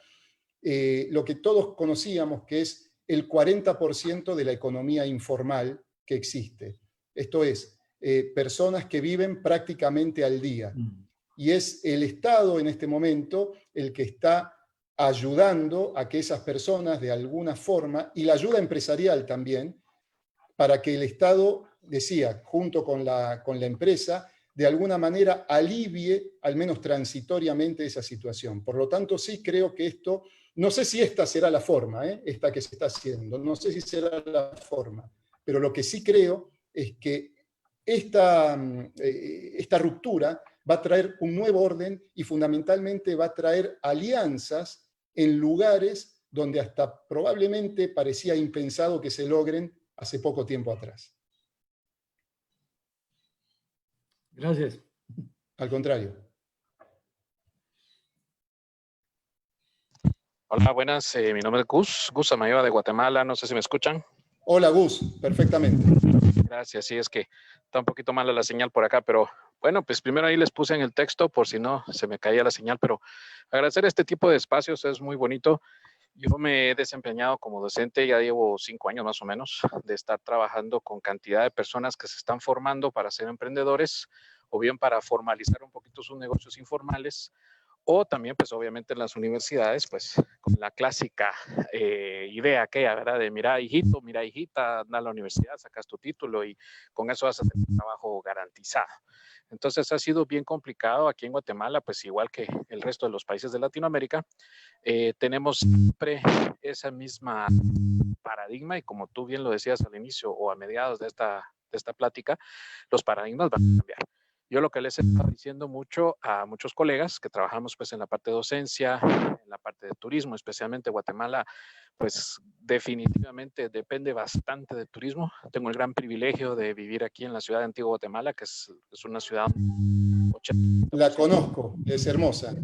lo que todos conocíamos, que es el 40% de la economía informal que existe. Esto es, personas que viven prácticamente al día. Y es el Estado en este momento el que está ayudando a que esas personas de alguna forma, y la ayuda empresarial también, para que el Estado, decía, junto con la empresa, de alguna manera alivie, al menos transitoriamente, esa situación. Por lo tanto, sí creo que esto, no sé si esta será la forma, esta que se está haciendo, no sé si será la forma, pero lo que sí creo es que esta ruptura va a traer un nuevo orden y fundamentalmente va a traer alianzas en lugares donde hasta probablemente parecía impensado que se logren hace poco tiempo atrás. Gracias. Al contrario. Hola, buenas. Mi nombre es Gus Amayoa de Guatemala. No sé si me escuchan. Hola, Gus. Perfectamente. Gracias. Sí, es que está un poquito mala la señal por acá, pero bueno, pues primero ahí les puse en el texto por si no se me caía la señal, pero agradecer este tipo de espacios es muy bonito. Yo me he desempeñado como docente, ya llevo 5 años más o menos, de estar trabajando con cantidad de personas que se están formando para ser emprendedores o bien para formalizar un poquito sus negocios informales, o también, pues obviamente en las universidades, pues con la clásica idea aquella, ¿verdad? De mira hijito, mira hijita, anda a la universidad, sacas tu título y con eso vas a tener un trabajo garantizado. Entonces ha sido bien complicado aquí en Guatemala, pues igual que el resto de los países de Latinoamérica. Tenemos siempre esa misma paradigma y como tú bien lo decías al inicio o a mediados de esta plática, los paradigmas van a cambiar. Yo lo que les he estado diciendo mucho a muchos colegas que trabajamos pues en la parte de docencia, en la parte de turismo, especialmente Guatemala, pues definitivamente depende bastante del turismo. Tengo el gran privilegio de vivir aquí en la ciudad de Antigua Guatemala, que es una ciudad... La conozco, es hermosa.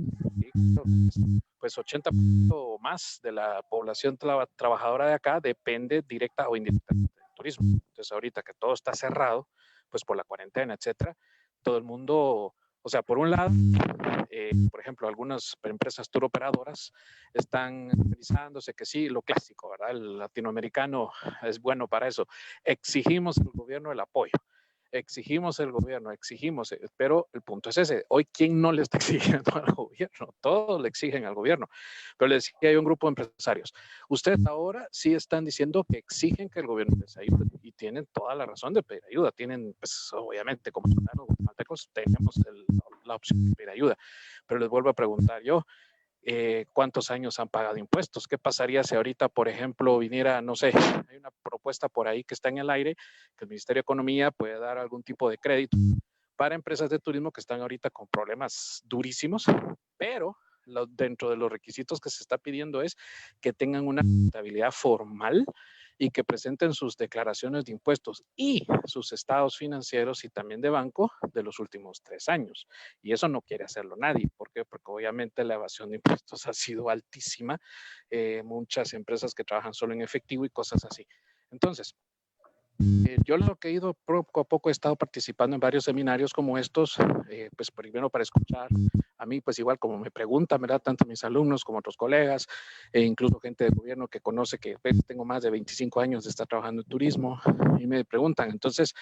Pues 80% o más de la población trabajadora de acá depende directa o indirectamente del turismo. Entonces ahorita que todo está cerrado, pues por la cuarentena, etcétera, todo el mundo, o sea, por un lado, por ejemplo, algunas empresas tour operadoras están realizándose que sí, lo clásico, ¿verdad? El latinoamericano es bueno para eso. Exigimos al gobierno el apoyo. Exigimos el gobierno, pero el punto es ese. Hoy, ¿quién no le está exigiendo al gobierno? Todos le exigen al gobierno. Pero le decía, hay un grupo de empresarios. Ustedes ahora sí están diciendo que exigen que el gobierno les ayude y tienen toda la razón de pedir ayuda. Tienen, pues, obviamente, como ciudadanos guatemaltecos, tenemos la opción de pedir ayuda. Pero les vuelvo a preguntar yo, cuántos años han pagado impuestos. ¿Qué pasaría si ahorita, por ejemplo, viniera, no sé, hay una propuesta por ahí que está en el aire, que el Ministerio de Economía puede dar algún tipo de crédito para empresas de turismo que están ahorita con problemas durísimos, pero dentro de los requisitos que se está pidiendo es que tengan una contabilidad formal y que presenten sus declaraciones de impuestos y sus estados financieros y también de banco de los últimos 3 años. Y eso no quiere hacerlo nadie. ¿Por qué? Porque obviamente la evasión de impuestos ha sido altísima. Muchas empresas que trabajan solo en efectivo y cosas así. Entonces, yo lo que he ido poco a poco he estado participando en varios seminarios como estos, pues primero para escuchar. A mí, pues igual como me preguntan, ¿verdad? Tanto mis alumnos como otros colegas, e incluso gente del gobierno que conoce que pues, tengo más de 25 años de estar trabajando en turismo y me preguntan. Entonces,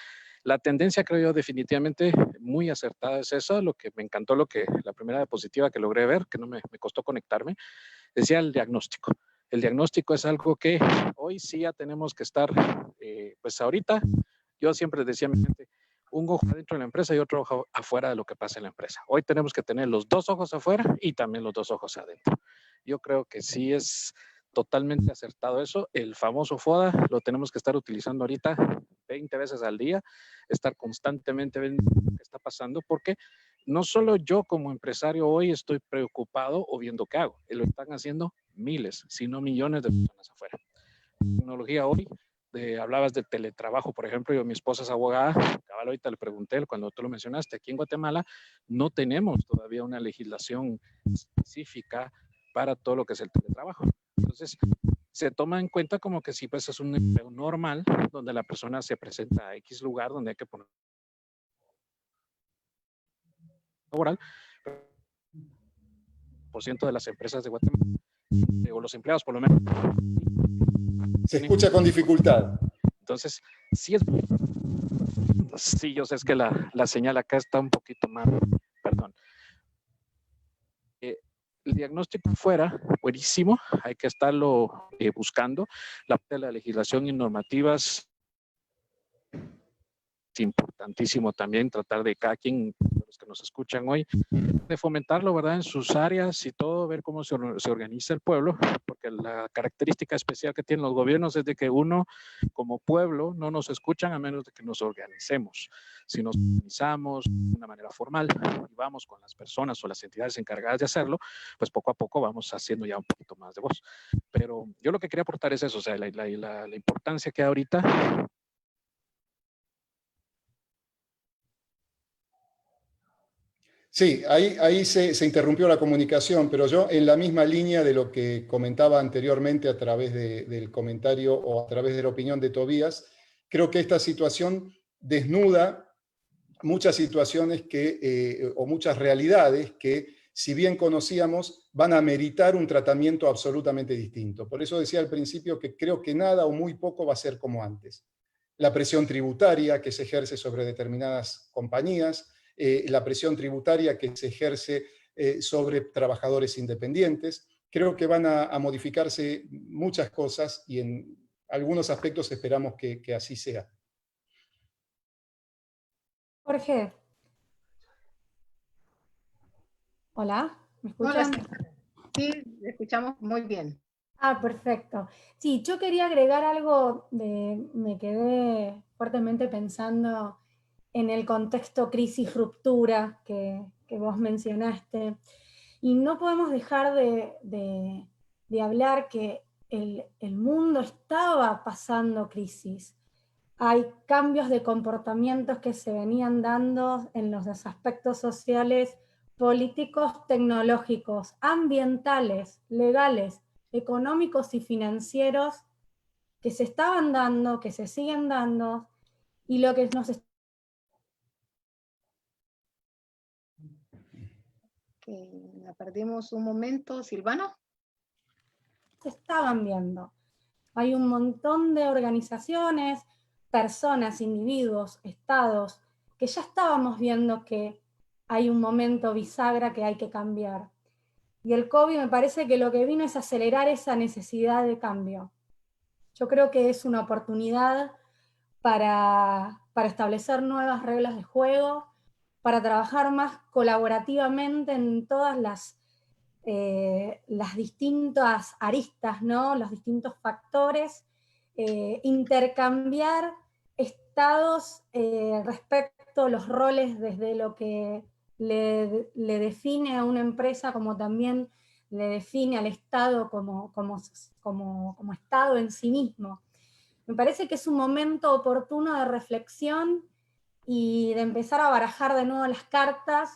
la tendencia creo yo definitivamente muy acertada es esa. Lo que me encantó, la primera diapositiva que logré ver, que no me costó conectarme, decía el diagnóstico. El diagnóstico es algo que hoy sí ya tenemos que estar, pues ahorita, yo siempre decía a mi gente, un ojo adentro de la empresa y otro ojo afuera de lo que pasa en la empresa. Hoy tenemos que tener los 2 ojos afuera y también los 2 ojos adentro. Yo creo que sí es totalmente acertado eso. El famoso FODA lo tenemos que estar utilizando ahorita 20 veces al día, estar constantemente viendo lo que está pasando, porque no solo yo como empresario hoy estoy preocupado o viendo qué hago, lo están haciendo miles, si no millones de personas afuera. La tecnología hoy, hablabas del teletrabajo, por ejemplo, mi esposa es abogada, cabal ahorita le pregunté cuando tú lo mencionaste, aquí en Guatemala no tenemos todavía una legislación específica para todo lo que es el teletrabajo. Entonces, se toma en cuenta como que sí, pues es un empleo normal, donde la persona se presenta a X lugar donde hay que poner laboral, por ciento de las empresas de Guatemala, o los empleados por lo menos. Se escucha con dificultad. Entonces, sí es... Sí, yo sé, es que la señal acá está un poquito más... Perdón. El diagnóstico fuera, buenísimo, hay que estarlo buscando. La legislación y normativas es importantísimo también tratar de cada quien, los que nos escuchan hoy, de fomentarlo, ¿verdad? En sus áreas y todo, ver cómo se organiza el pueblo, porque la característica especial que tienen los gobiernos es de que uno, como pueblo, no nos escuchan a menos de que nos organicemos. Si nos organizamos de una manera formal y vamos con las personas o las entidades encargadas de hacerlo, pues poco a poco vamos haciendo ya un poquito más de voz. Pero yo lo que quería aportar es eso, o sea, la importancia que hay ahorita. Sí, ahí se interrumpió la comunicación, pero yo en la misma línea de lo que comentaba anteriormente a través del comentario o a través de la opinión de Tobías, creo que esta situación desnuda muchas situaciones o muchas realidades que, si bien conocíamos, van a meritar un tratamiento absolutamente distinto. Por eso decía al principio que creo que nada o muy poco va a ser como antes. La presión tributaria que se ejerce sobre determinadas compañías, la presión tributaria que se ejerce sobre trabajadores independientes. Creo que van a modificarse muchas cosas y en algunos aspectos esperamos que así sea. Jorge. Hola, ¿me escuchan? Hola, sí, escuchamos muy bien. Ah, perfecto. Sí, yo quería agregar algo, me quedé fuertemente pensando en el contexto crisis-ruptura que vos mencionaste. Y no podemos dejar de hablar que el mundo estaba pasando crisis. Hay cambios de comportamientos que se venían dando en los aspectos sociales, políticos, tecnológicos, ambientales, legales, económicos y financieros que se estaban dando, que se siguen dando, y lo que nos La perdimos un momento, Silvana. estaban viendo. Hay un montón de organizaciones, personas, individuos, estados, que ya estábamos viendo que hay un momento bisagra que hay que cambiar. Y el COVID me parece que lo que vino es acelerar esa necesidad de cambio. Yo creo que es una oportunidad para establecer nuevas reglas de juego, para trabajar más colaborativamente en todas las distintas aristas, ¿no? Los distintos factores, intercambiar estados respecto tanto los roles desde lo que le define a una empresa, como también le define al Estado como Estado en sí mismo. Me parece que es un momento oportuno de reflexión y de empezar a barajar de nuevo las cartas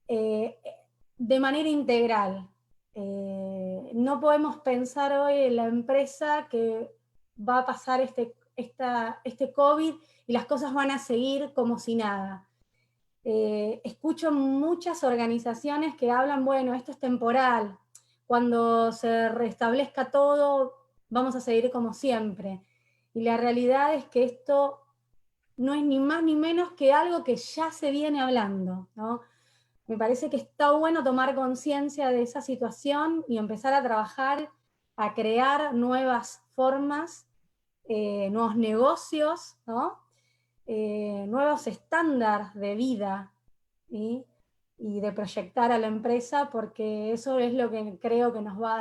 de manera integral. No podemos pensar hoy en la empresa que va a pasar este COVID y las cosas van a seguir como si nada. Escucho muchas organizaciones que hablan, bueno, esto es temporal, cuando se restablezca todo vamos a seguir como siempre. Y la realidad es que esto no es ni más ni menos que algo que ya se viene hablando, ¿no? Me parece que está bueno tomar conciencia de esa situación y empezar a trabajar, a crear nuevas formas, nuevos negocios, ¿no? Nuevos estándares de vida, ¿sí? Y de proyectar a la empresa, porque eso es lo que creo que nos va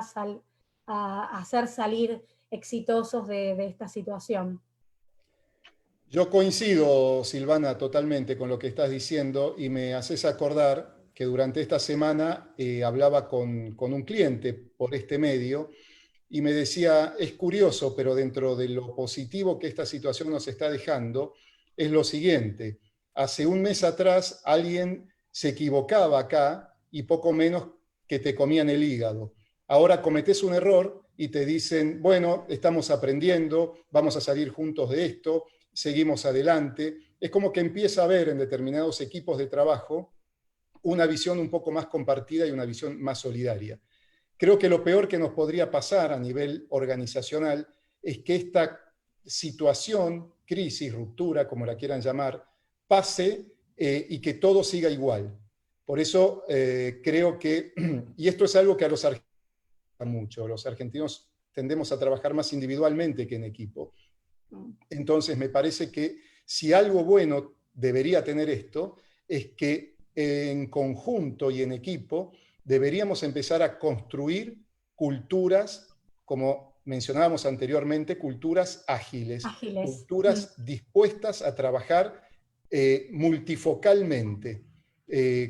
a hacer salir exitosos de esta situación. Yo coincido, Silvana, totalmente con lo que estás diciendo y me haces acordar que durante esta semana hablaba con un cliente por este medio y me decía, es curioso, pero dentro de lo positivo que esta situación nos está dejando, es lo siguiente. Hace un mes atrás alguien se equivocaba acá y poco menos que te comían el hígado. Ahora cometés un error y te dicen, bueno, estamos aprendiendo, vamos a salir juntos de esto, seguimos adelante. Es como que empieza a haber en determinados equipos de trabajo una visión un poco más compartida y una visión más solidaria. Creo que lo peor que nos podría pasar a nivel organizacional es que esta situación, crisis, ruptura, como la quieran llamar, pase y que todo siga igual. Por eso creo que, y esto es algo que a los argentinos mucho, los argentinos tendemos a trabajar más individualmente que en equipo. Entonces me parece que si algo bueno debería tener esto, es que en conjunto y en equipo deberíamos empezar a construir culturas, como mencionábamos anteriormente, culturas ágiles. Culturas dispuestas a trabajar multifocalmente,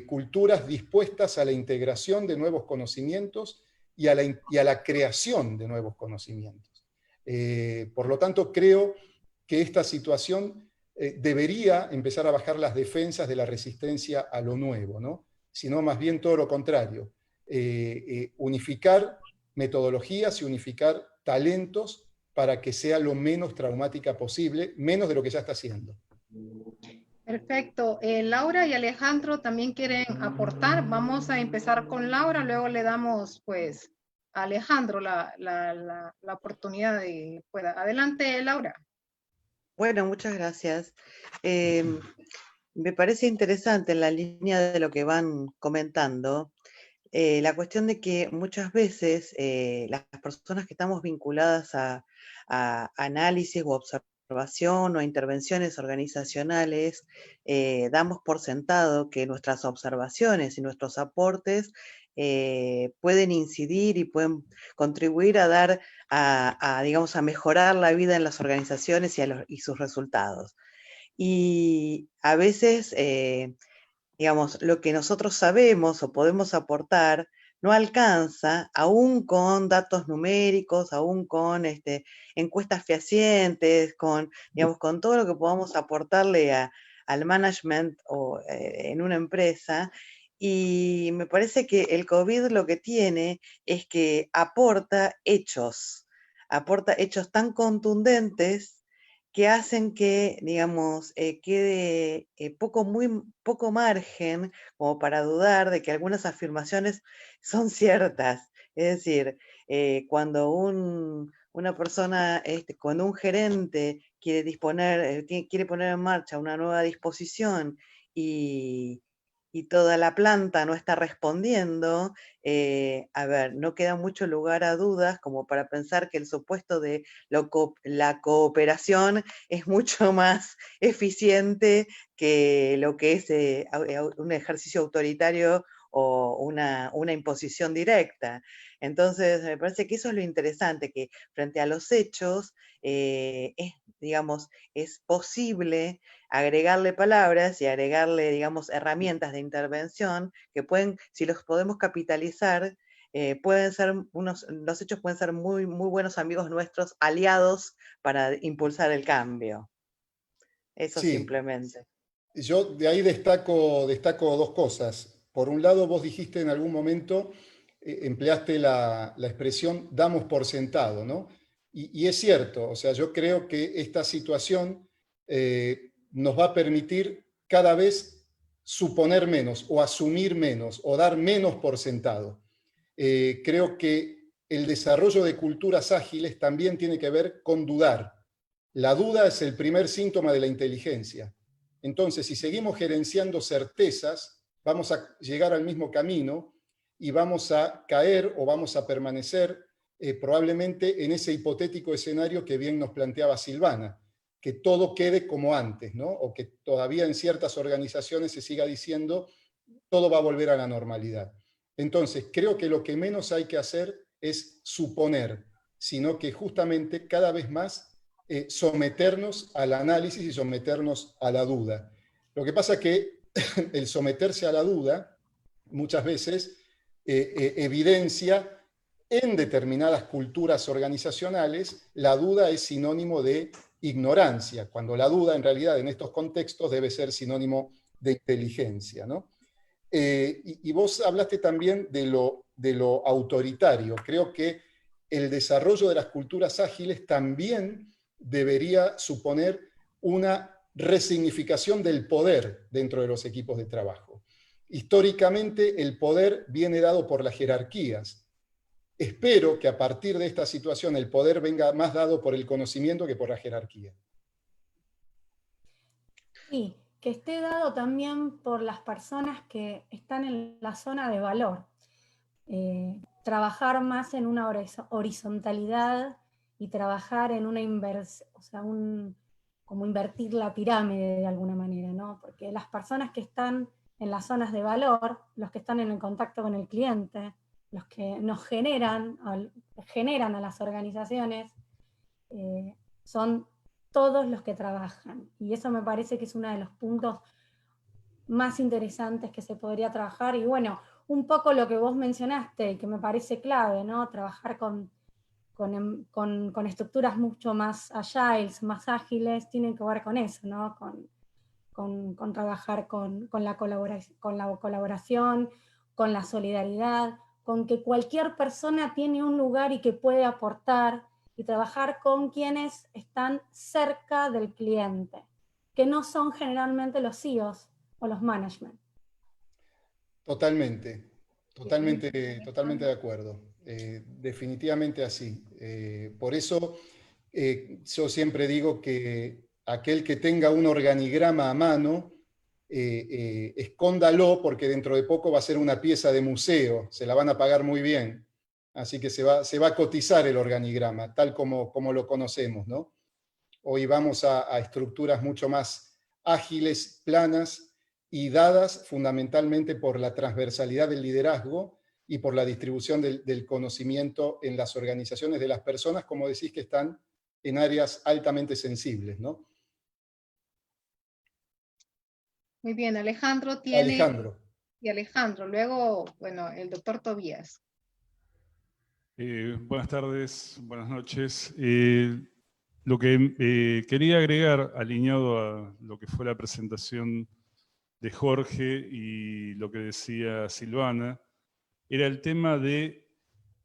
culturas dispuestas a la integración de nuevos conocimientos y a la creación de nuevos conocimientos. Por lo tanto, creo que esta situación debería empezar a bajar las defensas de la resistencia a lo nuevo, ¿no? Sino más bien todo lo contrario. Unificar metodologías y unificar talentos para que sea lo menos traumática posible, menos de lo que ya está haciendo. Perfecto. Laura y Alejandro también quieren aportar. Vamos a empezar con Laura, luego le damos pues a Alejandro la oportunidad de pueda. Adelante, Laura. Bueno, muchas gracias. Me parece interesante en la línea de lo que van comentando, la cuestión de que muchas veces las personas que estamos vinculadas a análisis o observación o intervenciones organizacionales, damos por sentado que nuestras observaciones y nuestros aportes pueden incidir y pueden contribuir a dar, digamos, a mejorar la vida en las organizaciones y sus resultados. Y a veces, digamos, lo que nosotros sabemos o podemos aportar no alcanza, aún con datos numéricos, aún con encuestas fehacientes, digamos, con todo lo que podamos aportarle al management o en una empresa. Y me parece que el COVID lo que tiene es que aporta hechos tan contundentes que hacen que, digamos, quede muy poco margen como para dudar de que algunas afirmaciones son ciertas. Es decir, cuando una persona, cuando un gerente quiere poner en marcha una nueva disposición y toda la planta no está respondiendo, a ver, no queda mucho lugar a dudas como para pensar que el supuesto de la cooperación es mucho más eficiente que lo que es un ejercicio autoritario o una imposición directa. Entonces, me parece que eso es lo interesante, que frente a los hechos, digamos, es posible agregarle palabras y agregarle, digamos, herramientas de intervención que pueden, si los podemos capitalizar, pueden ser los hechos pueden ser muy, muy buenos amigos nuestros, aliados para impulsar el cambio. Eso Sí, simplemente. yo de ahí destaco dos cosas. Por un lado, vos dijiste en algún momento, empleaste la expresión damos por sentado, ¿no? Y es cierto, o sea, yo creo que esta situación nos va a permitir cada vez suponer menos o asumir menos o dar menos por sentado. Creo que el desarrollo de culturas ágiles también tiene que ver con dudar. La duda es el primer síntoma de la inteligencia. Entonces, si seguimos gerenciando certezas, vamos a llegar al mismo camino y vamos a caer o vamos a permanecer probablemente en ese hipotético escenario que bien nos planteaba Silvana, que todo quede como antes, ¿no? O que todavía en ciertas organizaciones se siga diciendo todo va a volver a la normalidad. Entonces, creo que lo que menos hay que hacer es suponer, sino que justamente cada vez más someternos al análisis y someternos a la duda. Lo que pasa es que el someterse a la duda muchas veces evidencia en determinadas culturas organizacionales, la duda es sinónimo de ignorancia, cuando la duda en realidad en estos contextos debe ser sinónimo de inteligencia, ¿no? Y vos hablaste también de lo autoritario. Creo que el desarrollo de las culturas ágiles también debería suponer una resignificación del poder dentro de los equipos de trabajo. Históricamente el poder viene dado por las jerarquías. Espero que a partir de esta situación el poder venga más dado por el conocimiento que por la jerarquía. Sí, que esté dado también por las personas que están en la zona de valor. Trabajar más en una horizontalidad y trabajar en una inversión, o sea, como invertir la pirámide de alguna manera, ¿no? Porque las personas que están en las zonas de valor, los que están en el contacto con el cliente, los que nos generan a las organizaciones, son todos los que trabajan. Y eso me parece que es uno de los puntos más interesantes que se podría trabajar. Y bueno, un poco lo que vos mencionaste, que me parece clave, ¿no? Trabajar con estructuras mucho más agiles, más ágiles, tienen que ver con eso, ¿no? Con trabajar con la colaboración, con la solidaridad, con que cualquier persona tiene un lugar y que puede aportar, y trabajar con quienes están cerca del cliente, que no son generalmente los CEOs o los management. Totalmente, totalmente de acuerdo. Definitivamente así. Por eso yo siempre digo que aquel que tenga un organigrama a mano, escóndalo porque dentro de poco va a ser una pieza de museo, se la van a pagar muy bien. Así que se va a cotizar el organigrama, tal como lo conocemos, ¿no? Hoy vamos a estructuras mucho más ágiles, planas y dadas fundamentalmente por la transversalidad del liderazgo y por la distribución del conocimiento en las organizaciones de las personas, como decís, que están en áreas altamente sensibles, ¿no? Muy bien, Alejandro Alejandro. Y Alejandro, luego, bueno, el doctor Tobías. Buenas tardes, buenas noches. Lo que quería agregar, alineado a lo que fue la presentación de Jorge y lo que decía Silvana, era el tema de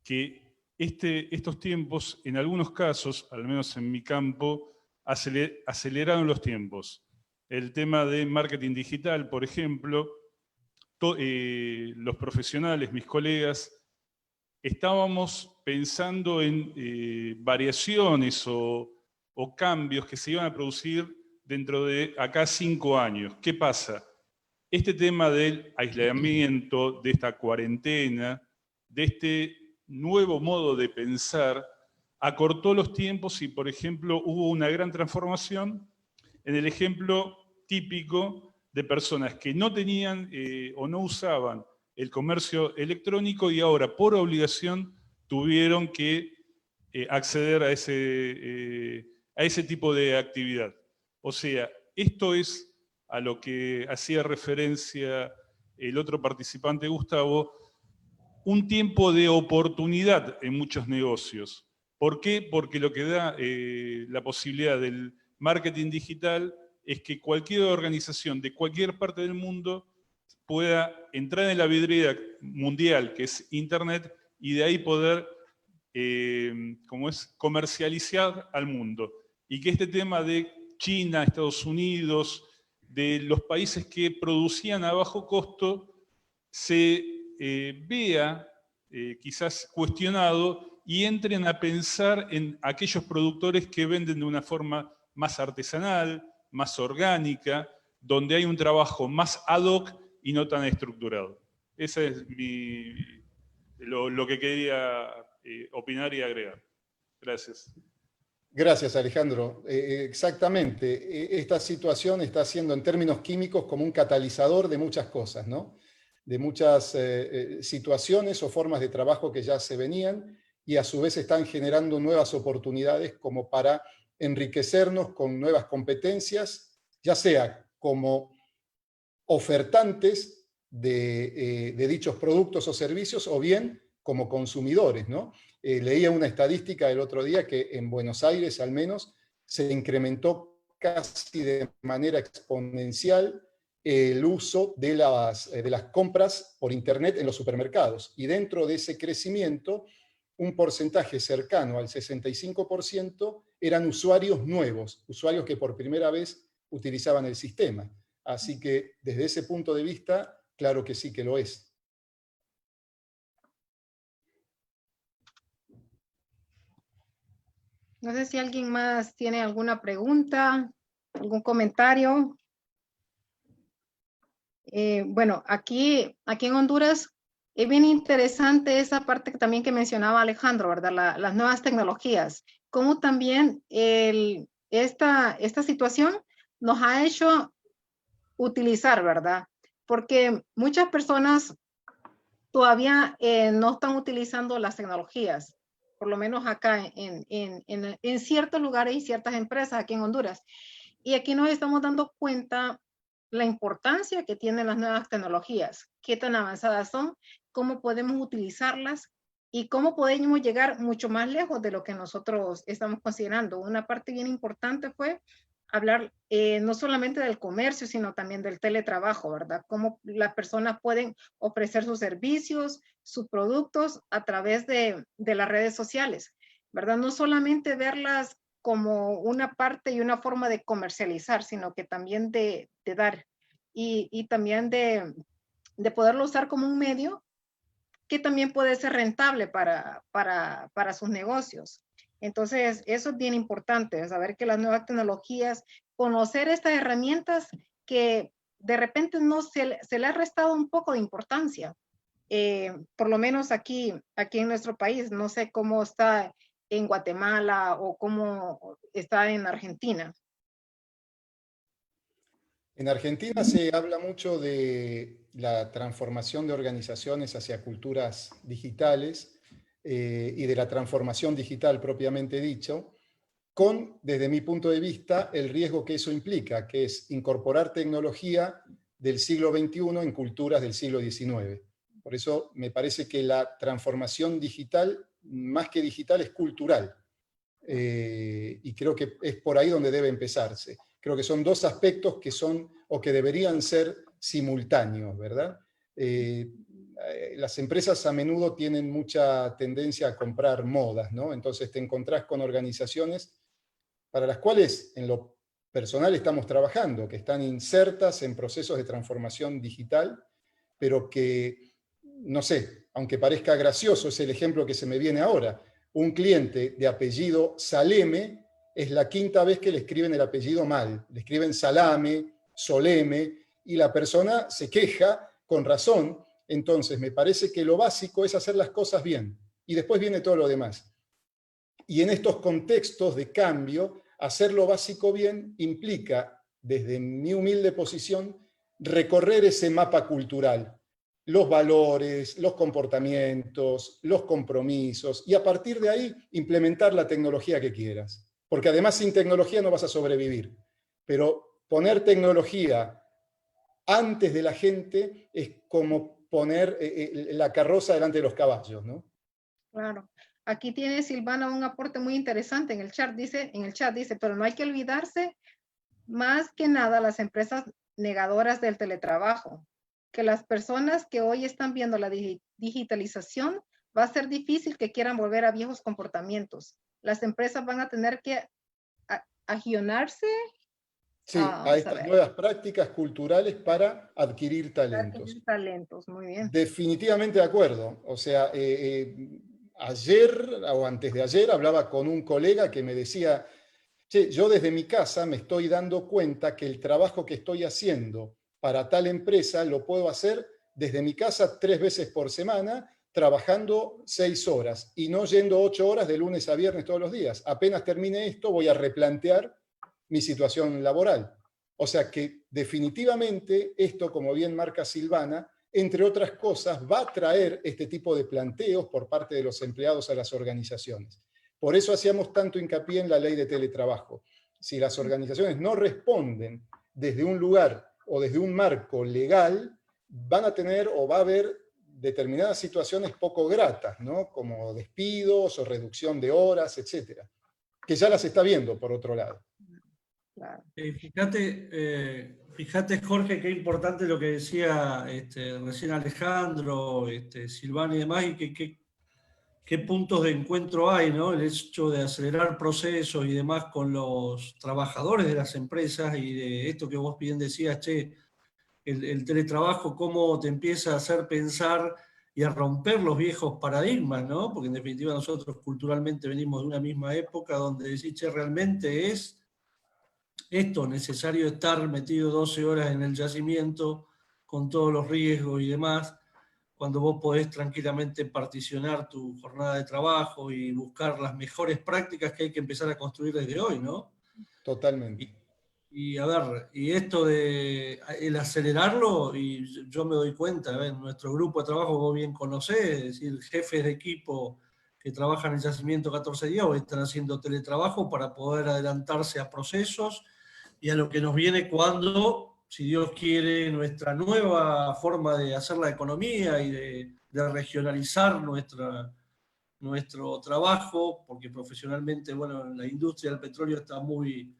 que estos tiempos, en algunos casos, al menos en mi campo, aceleraron los tiempos. El tema de marketing digital, por ejemplo, los profesionales, mis colegas, estábamos pensando en variaciones o cambios que se iban a producir dentro de acá 5 años. ¿Qué pasa? Este tema del aislamiento, de esta cuarentena, de este nuevo modo de pensar, acortó los tiempos y, por ejemplo, hubo una gran transformación en el ejemplo típico de personas que no tenían o no usaban el comercio electrónico y ahora por obligación tuvieron que acceder a ese tipo de actividad. O sea, esto es a lo que hacía referencia el otro participante, Gustavo, un tiempo de oportunidad en muchos negocios. ¿Por qué? Porque lo que da la posibilidad del marketing digital es que cualquier organización de cualquier parte del mundo pueda entrar en la vidriera mundial, que es Internet, y de ahí poder comercializar al mundo. Y que este tema de China, Estados Unidos, de los países que producían a bajo costo, se vea quizás cuestionado y entren a pensar en aquellos productores que venden de una forma más artesanal, más orgánica, donde hay un trabajo más ad hoc y no tan estructurado. Ese es lo que quería opinar y agregar. Gracias. Gracias, Alejandro. Exactamente. Esta situación está siendo en términos químicos como un catalizador de muchas cosas, ¿no? De muchas situaciones o formas de trabajo que ya se venían y a su vez están generando nuevas oportunidades como para enriquecernos con nuevas competencias, ya sea como ofertantes de dichos productos o servicios o bien como consumidores, ¿no? Leía una estadística el otro día que en Buenos Aires al menos se incrementó casi de manera exponencial el uso de las compras por Internet en los supermercados. Y dentro de ese crecimiento, un porcentaje cercano al 65% eran usuarios nuevos, usuarios que por primera vez utilizaban el sistema. Así que desde ese punto de vista, claro que sí que lo es. No sé si alguien más tiene alguna pregunta, algún comentario. Bueno, aquí en Honduras es bien interesante esa parte también que mencionaba Alejandro, ¿verdad? Las nuevas tecnologías. Cómo también esta situación nos ha hecho utilizar, ¿verdad? Porque muchas personas todavía no están utilizando las tecnologías, por lo menos acá en ciertos lugares y ciertas empresas aquí en Honduras. Y aquí nos estamos dando cuenta la importancia que tienen las nuevas tecnologías, qué tan avanzadas son, cómo podemos utilizarlas y cómo podemos llegar mucho más lejos de lo que nosotros estamos considerando. Una parte bien importante fue hablar no solamente del comercio, sino también del teletrabajo, ¿verdad? Cómo las personas pueden ofrecer sus servicios, sus productos a través de las redes sociales, ¿verdad? No solamente verlas como una parte y una forma de comercializar, sino que también de dar y también de poderlo usar como un medio que también puede ser rentable para sus negocios. Entonces, eso es bien importante, saber que las nuevas tecnologías, conocer estas herramientas que de repente no se le ha restado un poco de importancia. Por lo menos aquí en nuestro país, no sé cómo está en Guatemala o cómo está en Argentina. En Argentina se habla mucho de la transformación de organizaciones hacia culturas digitales y de la transformación digital propiamente dicho, con, desde mi punto de vista, el riesgo que eso implica, que es incorporar tecnología del siglo XXI en culturas del siglo XIX. Por eso me parece que la transformación digital, más que digital, es cultural. Y creo que es por ahí donde debe empezarse. Creo que son dos aspectos que son o que deberían ser simultáneos, ¿verdad? Las empresas a menudo tienen mucha tendencia a comprar modas, ¿no? Entonces te encontrás con organizaciones para las cuales en lo personal estamos trabajando, que están insertas en procesos de transformación digital, pero que, no sé, aunque parezca gracioso, es el ejemplo que se me viene ahora. Un cliente de apellido Saleme es la quinta vez que le escriben el apellido mal. Le escriben Salame, Soleme, y la persona se queja con razón. Entonces, me parece que lo básico es hacer las cosas bien, y después viene todo lo demás. Y en estos contextos de cambio, hacer lo básico bien implica, desde mi humilde posición, recorrer ese mapa cultural, los valores, los comportamientos, los compromisos, y a partir de ahí implementar la tecnología que quieras. Porque además sin tecnología no vas a sobrevivir. Pero poner tecnología antes de la gente es como poner la carroza delante de los caballos, ¿no? Claro. Aquí tiene Silvana un aporte muy interesante en el chat. Dice, pero no hay que olvidarse más que nada las empresas negadoras del teletrabajo, que las personas que hoy están viendo la digitalización, va a ser difícil que quieran volver a viejos comportamientos. Las empresas van a tener que agionarse. Sí, a estas nuevas prácticas culturales para adquirir talentos. Adquirir talentos, muy bien. Definitivamente de acuerdo. O sea, ayer o antes de ayer hablaba con un colega que me decía, che, yo desde mi casa me estoy dando cuenta que el trabajo que estoy haciendo para tal empresa lo puedo hacer desde mi casa 3 veces por semana, trabajando 6 horas y no yendo 8 horas de lunes a viernes todos los días. Apenas termine esto, voy a replantear mi situación laboral. O sea que definitivamente esto, como bien marca Silvana, entre otras cosas, va a traer este tipo de planteos por parte de los empleados a las organizaciones. Por eso hacíamos tanto hincapié en la ley de teletrabajo. Si las organizaciones no responden desde un lugar o desde un marco legal, van a tener o va a haber determinadas situaciones poco gratas, ¿no? Como despidos o reducción de horas, etcétera, que ya las está viendo por otro lado. Claro. Fíjate, Jorge, qué importante lo que decía recién Alejandro, Silvana y demás, y qué puntos de encuentro hay, ¿no? El hecho de acelerar procesos y demás con los trabajadores de las empresas y de esto que vos bien decías, che, el teletrabajo, cómo te empieza a hacer pensar y a romper los viejos paradigmas, ¿no? Porque en definitiva nosotros culturalmente venimos de una misma época donde decís, che, realmente es esto necesario estar metido 12 horas en el yacimiento con todos los riesgos y demás, cuando vos podés tranquilamente particionar tu jornada de trabajo y buscar las mejores prácticas que hay que empezar a construir desde hoy, ¿no? Totalmente. Y a ver, y esto de el acelerarlo, y yo me doy cuenta, en nuestro grupo de trabajo vos bien conocés, es decir, jefes de equipo que trabajan en el yacimiento 14 días hoy están haciendo teletrabajo para poder adelantarse a procesos y a lo que nos viene cuando, si Dios quiere, nuestra nueva forma de hacer la economía y de regionalizar nuestro trabajo, porque profesionalmente, bueno, la industria del petróleo está muy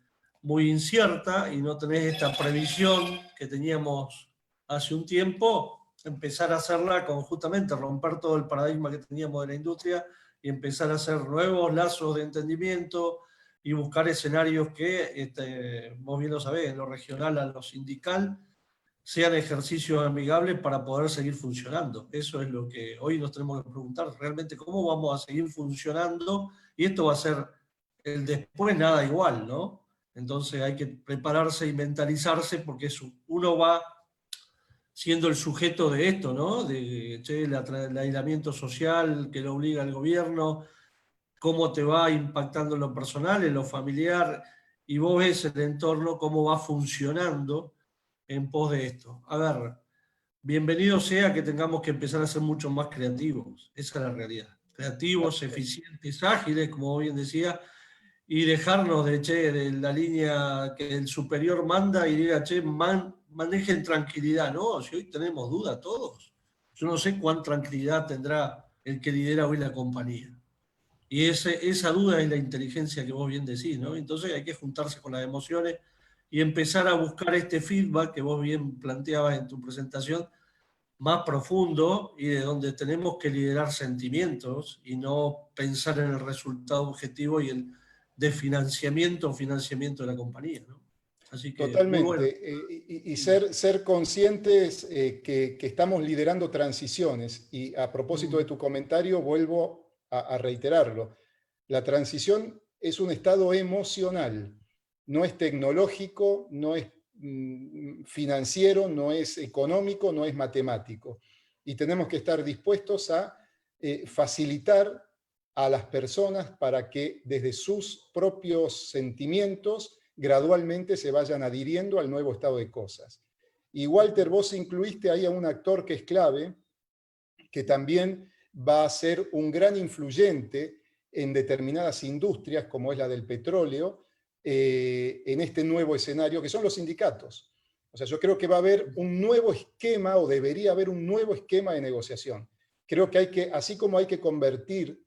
incierta y no tenés esta previsión que teníamos hace un tiempo, empezar a hacerla con justamente romper todo el paradigma que teníamos de la industria y empezar a hacer nuevos lazos de entendimiento y buscar escenarios que, vos bien lo sabés, en lo regional a lo sindical, sean ejercicios amigables para poder seguir funcionando. Eso es lo que hoy nos tenemos que preguntar, realmente cómo vamos a seguir funcionando, y esto va a ser el después nada igual, ¿no? Entonces hay que prepararse y mentalizarse porque uno va siendo el sujeto de esto, ¿no? De el aislamiento social que lo obliga el gobierno, cómo te va impactando en lo personal, en lo familiar, y vos ves el entorno, cómo va funcionando en pos de esto. A ver, bienvenido sea que tengamos que empezar a ser mucho más creativos, esa es la realidad. Creativos, eficientes, ágiles, como bien decía, y dejarnos de la línea que el superior manda y diga, che, manejen tranquilidad, ¿no? Si hoy tenemos duda todos, yo no sé cuán tranquilidad tendrá el que lidera hoy la compañía. Y esa duda es la inteligencia que vos bien decís, ¿no? Entonces hay que juntarse con las emociones y empezar a buscar este feedback que vos bien planteabas en tu presentación, más profundo y de donde tenemos que liderar sentimientos y no pensar en el resultado objetivo y el de financiamiento de la compañía, ¿no? Así que totalmente. muy bueno. Y ser conscientes que estamos liderando transiciones. Y a propósito de tu comentario, vuelvo a reiterarlo. La transición es un estado emocional, no es tecnológico, no es financiero, no es económico, no es matemático. Y tenemos que estar dispuestos a facilitar a las personas para que desde sus propios sentimientos gradualmente se vayan adhiriendo al nuevo estado de cosas. Y Walter, vos incluiste ahí a un actor que es clave, que también va a ser un gran influyente en determinadas industrias, como es la del petróleo, en este nuevo escenario, que son los sindicatos. O sea, yo creo que va a haber un nuevo esquema, o debería haber un nuevo esquema de negociación. Creo que hay que, así como hay que convertir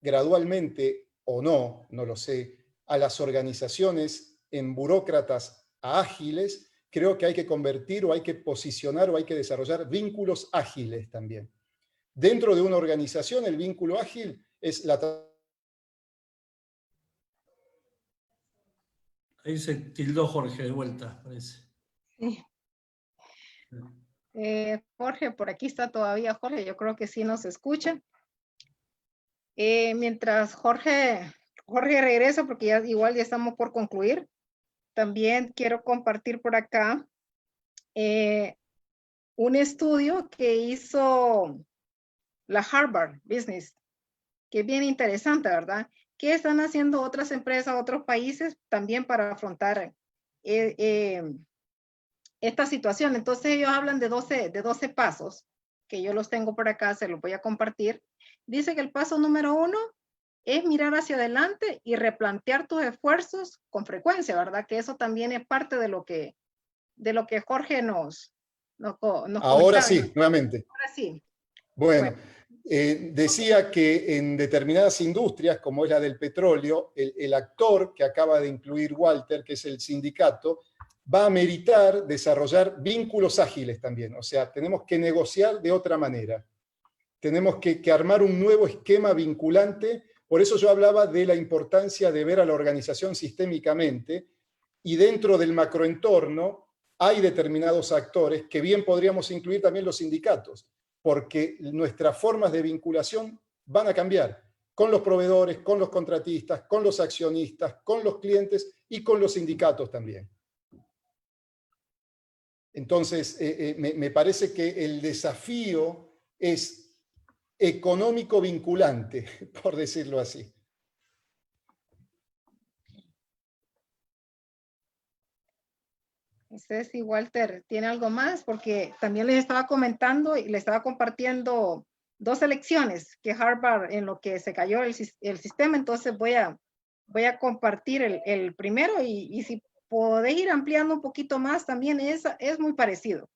gradualmente, o no, no lo sé, a las organizaciones en burócratas ágiles, creo que hay que convertir o hay que posicionar o hay que desarrollar vínculos ágiles también. Dentro de una organización, el vínculo ágil es la... Ahí se tildó Jorge de vuelta, parece. Sí. Jorge, por aquí está todavía Jorge, yo creo que sí nos escucha. Mientras Jorge regresa, porque ya igual ya estamos por concluir, también quiero compartir por acá un estudio que hizo la Harvard Business, que es bien interesante, ¿verdad? ¿Qué están haciendo otras empresas, otros países también para afrontar esta situación? Entonces ellos hablan de 12 pasos, que yo los tengo por acá, se los voy a compartir. Dice que el paso número 1 es mirar hacia adelante y replantear tus esfuerzos con frecuencia, ¿verdad? Que eso también es parte de lo que Jorge nos Ahora comentaba. sí, nuevamente. Ahora sí. Bueno, decía que en determinadas industrias, como es la del petróleo, el actor que acaba de incluir Walter, que es el sindicato, va a meritar desarrollar vínculos ágiles también. O sea, tenemos que negociar de otra manera. Tenemos que armar un nuevo esquema vinculante. Por eso yo hablaba de la importancia de ver a la organización sistémicamente, y dentro del macroentorno hay determinados actores que bien podríamos incluir también los sindicatos, porque nuestras formas de vinculación van a cambiar con los proveedores, con los contratistas, con los accionistas, con los clientes y con los sindicatos también. Entonces, me parece que el desafío es económico vinculante, por decirlo así. No sé si Walter tiene algo más, porque también les estaba comentando y les estaba compartiendo 2 elecciones que Harvard, en lo que se cayó el sistema, entonces voy a compartir el primero y si podéis ir ampliando un poquito más, también es muy parecido.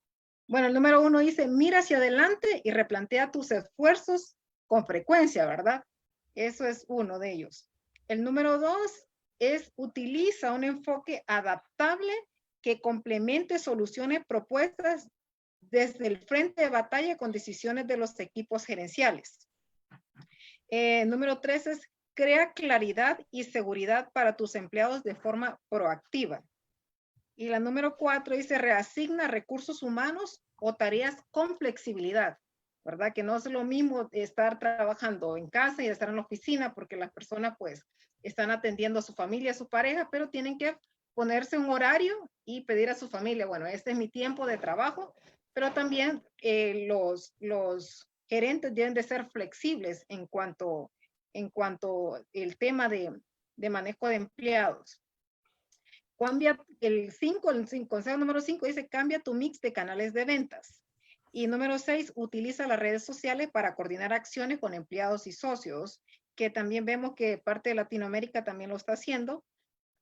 Bueno, el número 1 dice, mira hacia adelante y replantea tus esfuerzos con frecuencia, ¿verdad? Eso es uno de ellos. El número 2 es, utiliza un enfoque adaptable que complemente soluciones propuestas desde el frente de batalla con decisiones de los equipos gerenciales. Número 3 es, crea claridad y seguridad para tus empleados de forma proactiva. Y la número 4 dice, reasigna recursos humanos o tareas con flexibilidad, ¿verdad? Que no es lo mismo estar trabajando en casa y estar en la oficina, porque las personas pues están atendiendo a su familia, a su pareja, pero tienen que ponerse un horario y pedir a su familia, bueno, este es mi tiempo de trabajo, pero también los gerentes deben de ser flexibles en cuanto el tema de manejo de empleados. Cambia el consejo número 5 dice, cambia tu mix de canales de ventas. Y número 6, utiliza las redes sociales para coordinar acciones con empleados y socios, que también vemos que parte de Latinoamérica también lo está haciendo.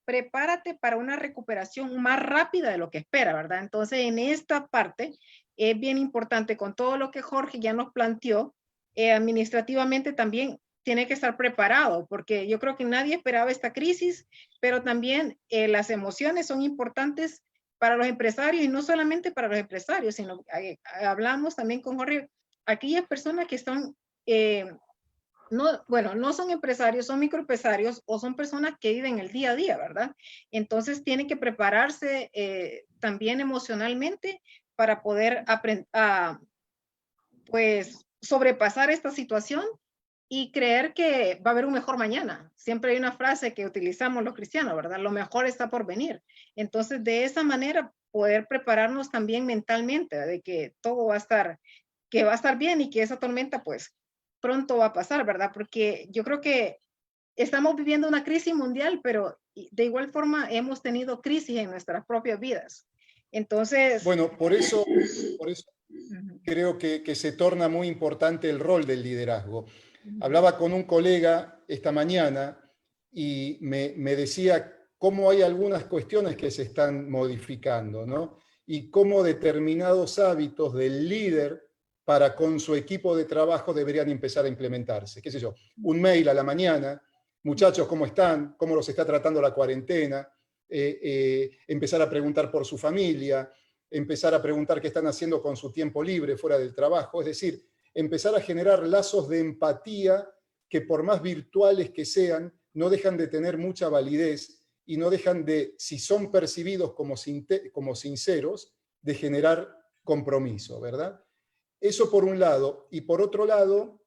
Prepárate para una recuperación más rápida de lo que espera, ¿verdad? Entonces, en esta parte es bien importante, con todo lo que Jorge ya nos planteó, administrativamente también tiene que estar preparado, porque yo creo que nadie esperaba esta crisis, pero también las emociones son importantes para los empresarios, y no solamente para los empresarios, sino hablamos también con Jorge, aquellas personas que están, no son empresarios, son microempresarios o son personas que viven el día a día, ¿verdad? Entonces tienen que prepararse también emocionalmente para poder pues sobrepasar esta situación y creer que va a haber un mejor mañana. Siempre hay una frase que utilizamos los cristianos, ¿verdad? Lo mejor está por venir. Entonces, de esa manera, poder prepararnos también mentalmente de que todo va a estar bien y que esa tormenta, pues, pronto va a pasar, ¿verdad? Porque yo creo que estamos viviendo una crisis mundial, pero de igual forma hemos tenido crisis en nuestras propias vidas. Entonces... Bueno, por eso creo que se torna muy importante el rol del liderazgo. Hablaba con un colega esta mañana y me decía cómo hay algunas cuestiones que se están modificando, ¿no? Y cómo determinados hábitos del líder para con su equipo de trabajo deberían empezar a implementarse. ¿Qué sé yo? Un mail a la mañana, muchachos, ¿cómo están? ¿Cómo los está tratando la cuarentena? Empezar a preguntar por su familia, empezar a preguntar qué están haciendo con su tiempo libre fuera del trabajo, es decir, empezar a generar lazos de empatía que por más virtuales que sean, no dejan de tener mucha validez y no dejan de, si son percibidos como sinceros, de generar compromiso, ¿verdad? Eso por un lado. Y por otro lado,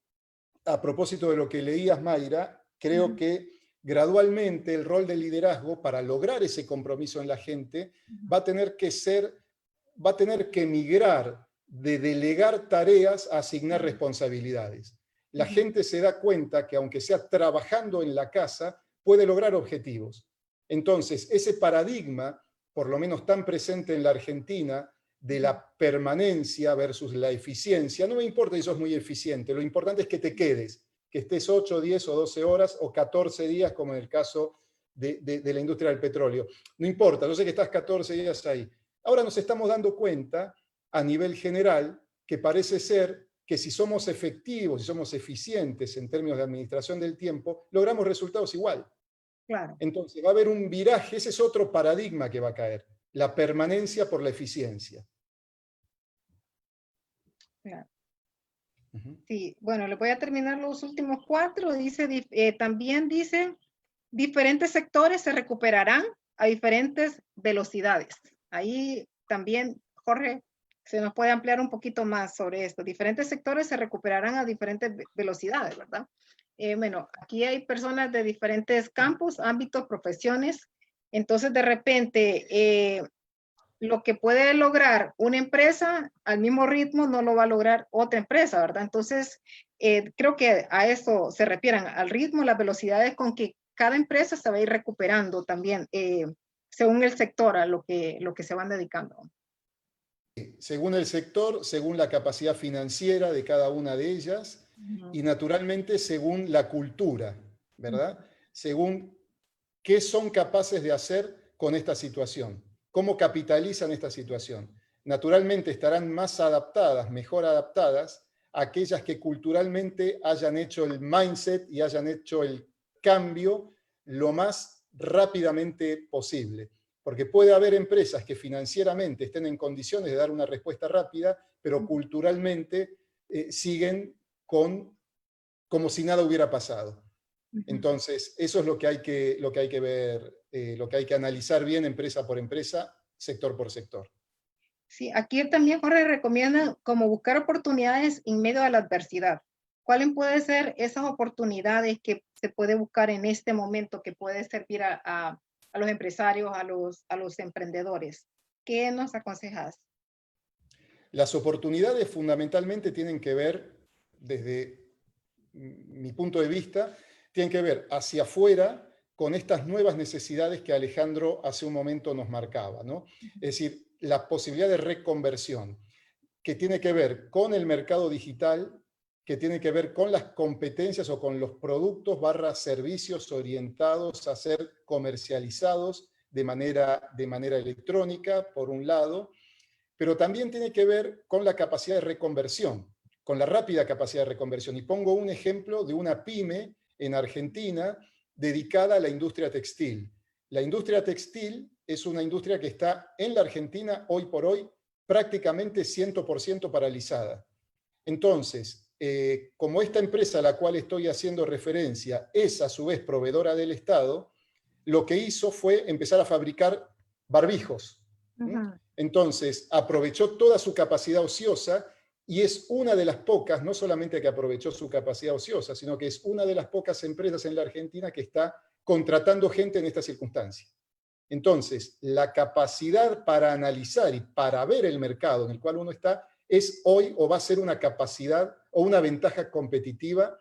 a propósito de lo que leías, Mayra, creo que gradualmente el rol de liderazgo para lograr ese compromiso en la gente va a tener que migrar de delegar tareas a asignar responsabilidades. La gente se da cuenta que aunque sea trabajando en la casa, puede lograr objetivos. Entonces, ese paradigma, por lo menos tan presente en la Argentina, de la permanencia versus la eficiencia, no me importa si sos muy eficiente, lo importante es que te quedes, que estés 8, 10 o 12 horas o 14 días, como en el caso de la industria del petróleo. No importa, yo sé que estás 14 días ahí. Ahora nos estamos dando cuenta, a nivel general, que parece ser que si somos efectivos, si somos eficientes en términos de administración del tiempo, logramos resultados igual. Claro. Entonces va a haber un viraje, ese es otro paradigma que va a caer, la permanencia por la eficiencia. Claro. Sí, bueno, le voy a terminar los últimos 4. También dice, diferentes sectores se recuperarán a diferentes velocidades. Ahí también, Jorge, se nos puede ampliar un poquito más sobre esto. Diferentes sectores se recuperarán a diferentes velocidades, ¿verdad? Bueno, aquí hay personas de diferentes campos, ámbitos, profesiones. Entonces, de repente, lo que puede lograr una empresa al mismo ritmo no lo va a lograr otra empresa, ¿verdad? Entonces, creo que a eso se refieren, al ritmo, las velocidades con que cada empresa se va a ir recuperando también, según el sector, a lo que se van dedicando. Según el sector, según la capacidad financiera de cada una de ellas y naturalmente según la cultura, ¿verdad? Según qué son capaces de hacer con esta situación, cómo capitalizan esta situación. Naturalmente estarán más adaptadas, mejor adaptadas, a aquellas que culturalmente hayan hecho el mindset y hayan hecho el cambio lo más rápidamente posible. Porque puede haber empresas que financieramente estén en condiciones de dar una respuesta rápida, pero culturalmente siguen como si nada hubiera pasado. Entonces, eso es lo que hay que ver, lo que hay que analizar bien empresa por empresa, sector por sector. Sí, aquí también Jorge recomienda como buscar oportunidades en medio de la adversidad. ¿Cuáles pueden ser esas oportunidades que se puede buscar en este momento que puede servir a los empresarios, a los emprendedores? ¿Qué nos aconsejas? Las oportunidades fundamentalmente tienen que ver, desde mi punto de vista, tienen que ver hacia afuera con estas nuevas necesidades que Alejandro hace un momento nos marcaba, ¿no? Es decir, la posibilidad de reconversión, que tiene que ver con el mercado digital, que tiene que ver con las competencias o con los productos / servicios orientados a ser comercializados de manera electrónica, por un lado, pero también tiene que ver con la capacidad de reconversión, con la rápida capacidad de reconversión. Y pongo un ejemplo de una pyme en Argentina dedicada a la industria textil. La industria textil es una industria que está en la Argentina hoy por hoy prácticamente 100% paralizada. Entonces, como esta empresa a la cual estoy haciendo referencia es a su vez proveedora del Estado, lo que hizo fue empezar a fabricar barbijos. Entonces, aprovechó toda su capacidad ociosa y es una de las pocas, no solamente que aprovechó su capacidad ociosa, sino que es una de las pocas empresas en la Argentina que está contratando gente en esta circunstancia. Entonces, la capacidad para analizar y para ver el mercado en el cual uno está es hoy o va a ser una capacidad o una ventaja competitiva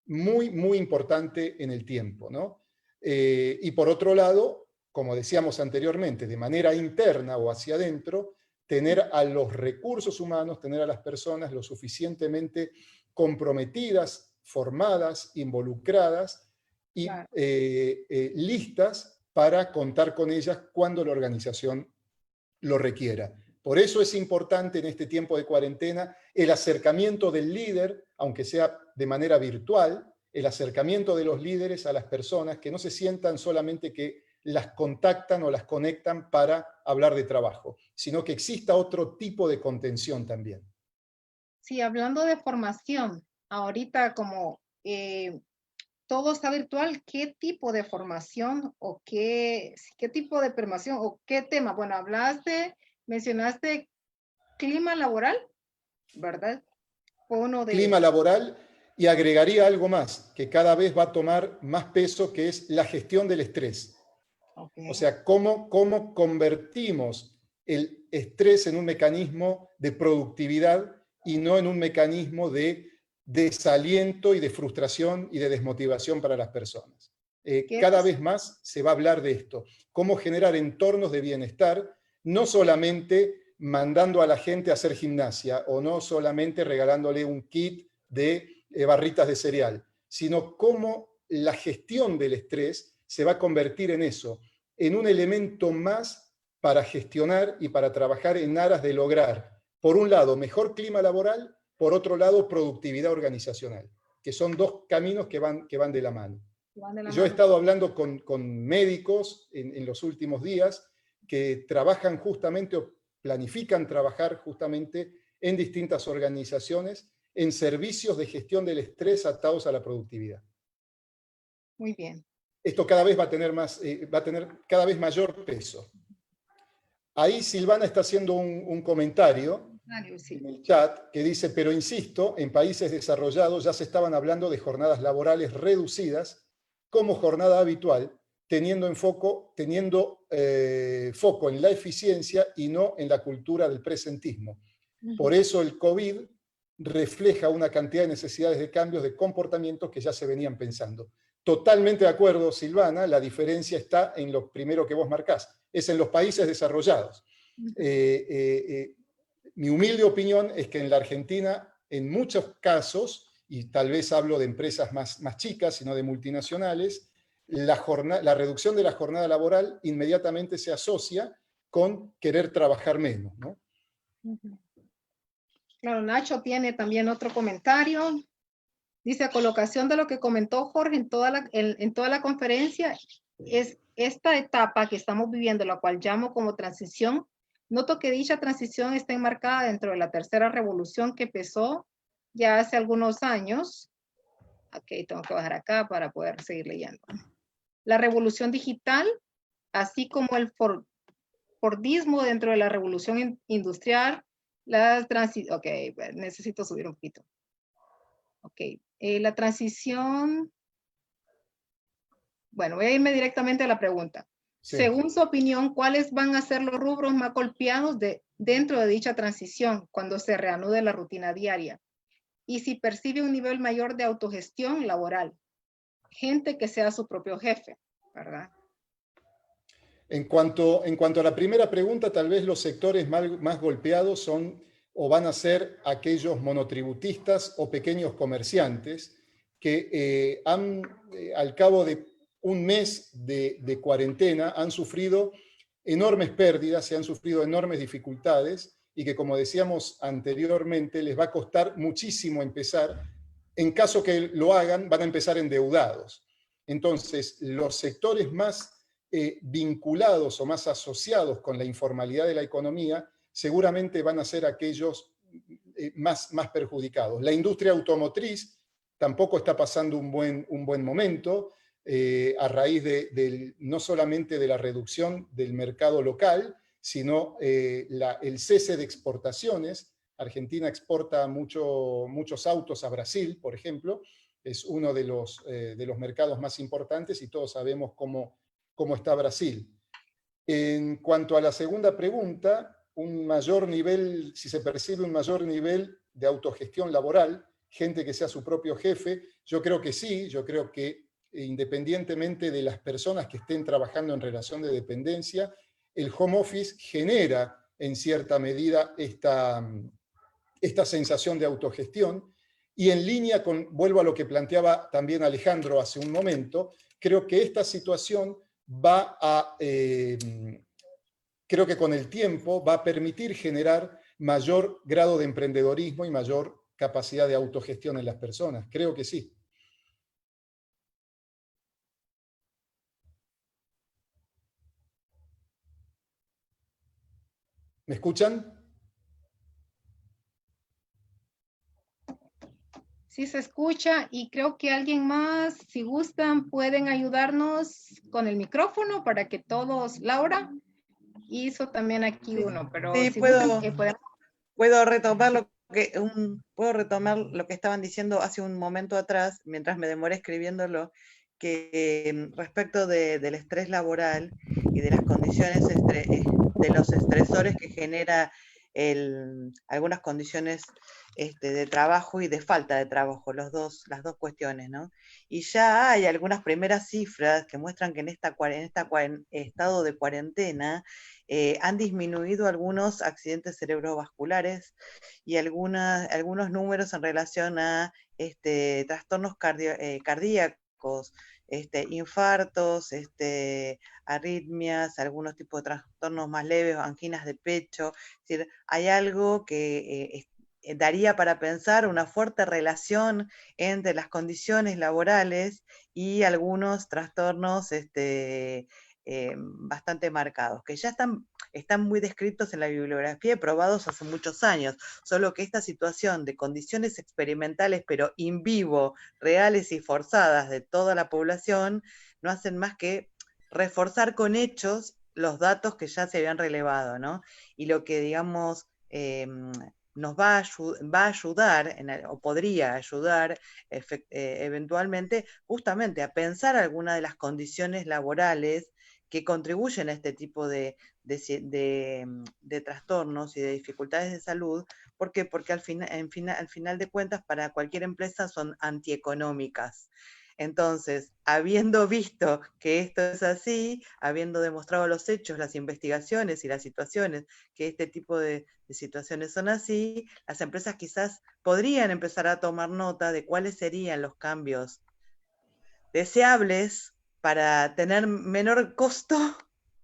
muy, muy importante en el tiempo, ¿no? Y por otro lado, como decíamos anteriormente, de manera interna o hacia adentro, tener a los recursos humanos, tener a las personas lo suficientemente comprometidas, formadas, involucradas y Claro. listas para contar con ellas cuando la organización lo requiera. Por eso es importante en este tiempo de cuarentena el acercamiento del líder, aunque sea de manera virtual, el acercamiento de los líderes a las personas, que no se sientan solamente que las contactan o las conectan para hablar de trabajo, sino que exista otro tipo de contención también. Sí, hablando de formación, ahorita como todo está virtual, ¿qué tipo de formación o qué tipo de formación o qué tema? Bueno, mencionaste clima laboral, ¿verdad? Fue uno de... Clima laboral, y agregaría algo más, que cada vez va a tomar más peso, que es la gestión del estrés. Okay. O sea, cómo convertimos el estrés en un mecanismo de productividad y no en un mecanismo de desaliento y de frustración y de desmotivación para las personas. Cada vez más se va a hablar de esto, cómo generar entornos de bienestar, no solamente mandando a la gente a hacer gimnasia o no solamente regalándole un kit de barritas de cereal, sino cómo la gestión del estrés se va a convertir en eso, en un elemento más para gestionar y para trabajar en aras de lograr, por un lado, mejor clima laboral, por otro lado, productividad organizacional, que son dos caminos que van de la mano. Yo he estado hablando con médicos en los últimos días que trabajan justamente o planifican trabajar justamente en distintas organizaciones en servicios de gestión del estrés atados a la productividad. Muy bien. Esto cada vez va a tener cada vez mayor peso. Ahí Silvana está haciendo un comentario en el chat que dice, pero insisto, en países desarrollados ya se estaban hablando de jornadas laborales reducidas como jornada habitual, teniendo foco en la eficiencia y no en la cultura del presentismo. Por eso el COVID refleja una cantidad de necesidades de cambios de comportamientos que ya se venían pensando. Totalmente de acuerdo, Silvana, la diferencia está en lo primero que vos marcás, es en los países desarrollados. Mi humilde opinión es que en la Argentina, en muchos casos, y tal vez hablo de empresas más chicas, sino de multinacionales, la reducción de la jornada laboral inmediatamente se asocia con querer trabajar menos, ¿no? Claro, Nacho tiene también otro comentario. Dice, a colocación de lo que comentó Jorge en toda la conferencia, es esta etapa que estamos viviendo, la cual llamo como transición. Noto que dicha transición está enmarcada dentro de la tercera revolución que empezó ya hace algunos años. Ok, tengo que bajar acá para poder seguir leyendo. La revolución digital, así como el Fordismo dentro de la revolución industrial, ok, necesito subir un poquito. Ok, la transición, bueno, voy a irme directamente a la pregunta. Sí. Según su opinión, ¿cuáles van a ser los rubros más golpeados dentro de dicha transición cuando se reanude la rutina diaria? Y si percibe un nivel mayor de autogestión laboral, gente que sea su propio jefe, ¿verdad? En cuanto a la primera pregunta, tal vez los sectores más golpeados son o van a ser aquellos monotributistas o pequeños comerciantes que al cabo de un mes de cuarentena han sufrido enormes pérdidas, se han sufrido enormes dificultades y que, como decíamos anteriormente, les va a costar muchísimo empezar. En caso que lo hagan, van a empezar endeudados. Entonces, los sectores más vinculados o más asociados con la informalidad de la economía seguramente van a ser aquellos más perjudicados. La industria automotriz tampoco está pasando un buen momento a raíz no solamente de la reducción del mercado local, sino el cese de exportaciones. Argentina exporta muchos autos a Brasil, por ejemplo, es uno de los mercados más importantes y todos sabemos cómo está Brasil. En cuanto a la segunda pregunta, si se percibe un mayor nivel de autogestión laboral, gente que sea su propio jefe, yo creo que sí, yo creo que independientemente de las personas que estén trabajando en relación de dependencia, el home office genera en cierta medida esta sensación de autogestión, y en línea con, vuelvo a lo que planteaba también Alejandro hace un momento, creo que esta situación va a, creo que con el tiempo va a permitir generar mayor grado de emprendedorismo y mayor capacidad de autogestión en las personas. Creo que sí. ¿Me escuchan? Sí se escucha, y creo que alguien más, si gustan, pueden ayudarnos con el micrófono para que todos. Laura hizo también aquí uno, pero Sí, si puedo, gustan que podemos. puedo retomar puedo retomar lo que estaban diciendo hace un momento atrás, mientras me demoré escribiéndolo, que respecto del estrés laboral y de las condiciones, de los estresores que genera algunas condiciones de trabajo y de falta de trabajo, las dos cuestiones, ¿no? Y ya hay algunas primeras cifras que muestran que en estado de cuarentena han disminuido algunos accidentes cerebrovasculares y algunos números en relación a trastornos cardíacos, infartos, arritmias, algunos tipos de trastornos más leves, anginas de pecho. Es decir, hay algo que daría para pensar una fuerte relación entre las condiciones laborales y algunos trastornos bastante marcados, que ya están muy descritos en la bibliografía y probados hace muchos años, solo que esta situación de condiciones experimentales, pero in vivo, reales y forzadas de toda la población, no hacen más que reforzar con hechos los datos que ya se habían relevado, ¿no? Y lo que, digamos, nos va a ayudar, o podría ayudar eventualmente, justamente a pensar algunas de las condiciones laborales que contribuyen a este tipo de trastornos y de dificultades de salud. ¿Por qué? Porque al final de cuentas, para cualquier empresa son antieconómicas. Entonces, habiendo visto que esto es así, habiendo demostrado los hechos, las investigaciones y las situaciones, que este tipo de situaciones son así, las empresas quizás podrían empezar a tomar nota de cuáles serían los cambios deseables para tener menor costo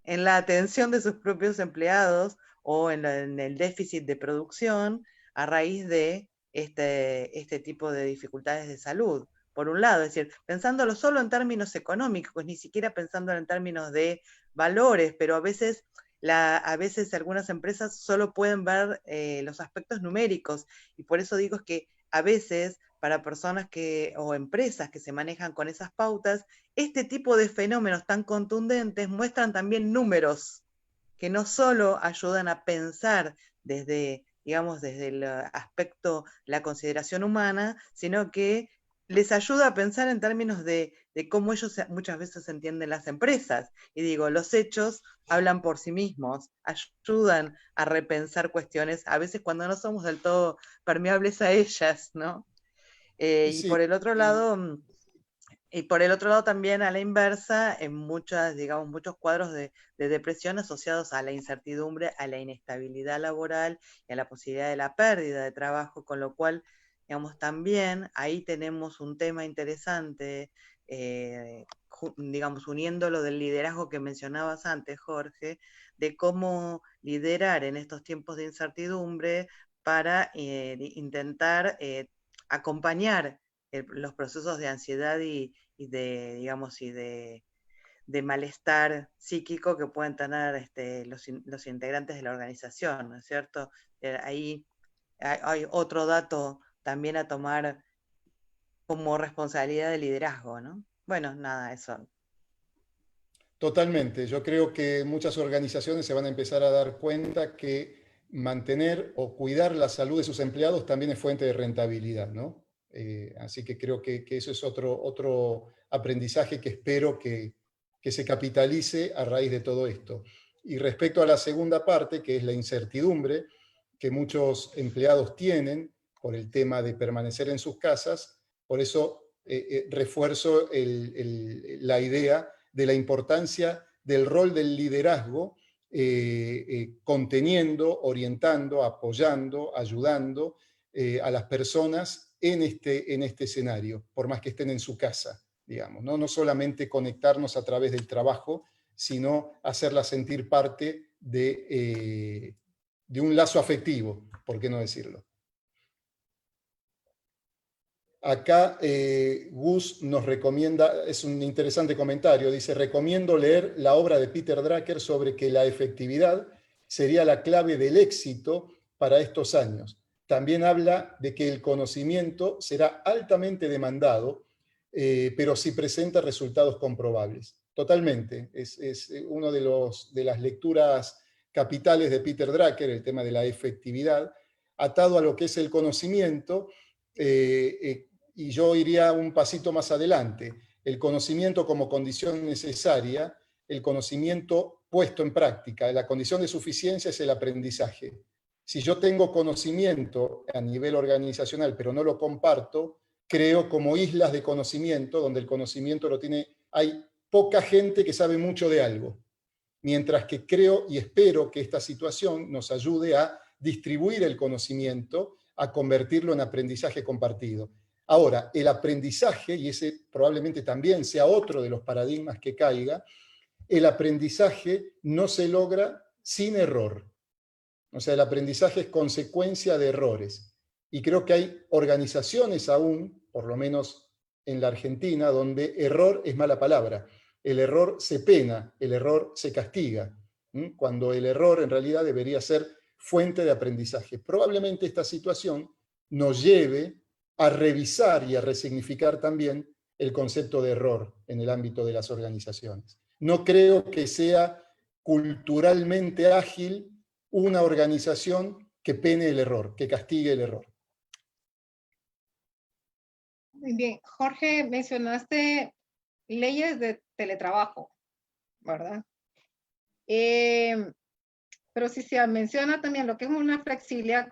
en la atención de sus propios empleados o en el déficit de producción a raíz de este tipo de dificultades de salud. Por un lado, es decir, pensándolo solo en términos económicos, ni siquiera pensándolo en términos de valores, pero a veces algunas empresas solo pueden ver los aspectos numéricos, y por eso digo que a veces para personas o empresas que se manejan con esas pautas, este tipo de fenómenos tan contundentes muestran también números que no solo ayudan a pensar desde el aspecto, la consideración humana, sino que les ayuda a pensar en términos de cómo ellos muchas veces entienden las empresas. Y digo, los hechos hablan por sí mismos, ayudan a repensar cuestiones, a veces cuando no somos del todo permeables a ellas, ¿no? Y por el otro lado, también a la inversa, en muchos cuadros de depresión asociados a la incertidumbre, a la inestabilidad laboral y a la posibilidad de la pérdida de trabajo, con lo cual, también ahí tenemos un tema interesante, uniendo lo del liderazgo que mencionabas antes, Jorge, de cómo liderar en estos tiempos de incertidumbre para intentar acompañar los procesos de ansiedad y de malestar psíquico que pueden tener los integrantes de la organización, ¿no es cierto? Ahí hay otro dato también a tomar como responsabilidad de liderazgo, ¿no? Bueno, nada, eso. Totalmente. Yo creo que muchas organizaciones se van a empezar a dar cuenta que mantener o cuidar la salud de sus empleados también es fuente de rentabilidad, ¿no? Así que creo que eso es otro aprendizaje que espero que se capitalice a raíz de todo esto. Y respecto a la segunda parte, que es la incertidumbre que muchos empleados tienen por el tema de permanecer en sus casas, por eso refuerzo la idea de la importancia del rol del liderazgo, conteniendo, orientando, apoyando, ayudando a las personas en este escenario, por más que estén en su casa, digamos, ¿no? No solamente conectarnos a través del trabajo, sino hacerlas sentir parte de un lazo afectivo, ¿por qué no decirlo? Acá Gus nos recomienda, es un interesante comentario, dice, recomiendo leer la obra de Peter Drucker sobre que la efectividad sería la clave del éxito para estos años. También habla de que el conocimiento será altamente demandado, pero sí presenta resultados comprobables. Totalmente, es uno de las lecturas capitales de Peter Drucker, el tema de la efectividad, atado a lo que es el conocimiento, y yo iría un pasito más adelante. El conocimiento como condición necesaria, el conocimiento puesto en práctica. La condición de suficiencia es el aprendizaje. Si yo tengo conocimiento a nivel organizacional, pero no lo comparto, creo como islas de conocimiento, donde el conocimiento lo tiene, hay poca gente que sabe mucho de algo. Mientras que creo y espero que esta situación nos ayude a distribuir el conocimiento, a convertirlo en aprendizaje compartido. Ahora, el aprendizaje, y ese probablemente también sea otro de los paradigmas que caiga, el aprendizaje no se logra sin error. O sea, el aprendizaje es consecuencia de errores. Y creo que hay organizaciones aún, por lo menos en la Argentina, donde error es mala palabra. El error se pena, el error se castiga, cuando el error en realidad debería ser fuente de aprendizaje. Probablemente esta situación nos lleve a revisar y a resignificar también el concepto de error en el ámbito de las organizaciones. No creo que sea culturalmente ágil una organización que pene el error, que castigue el error. Muy bien. Jorge, mencionaste leyes de teletrabajo, ¿verdad? Pero si se menciona también lo que es una flexibilidad,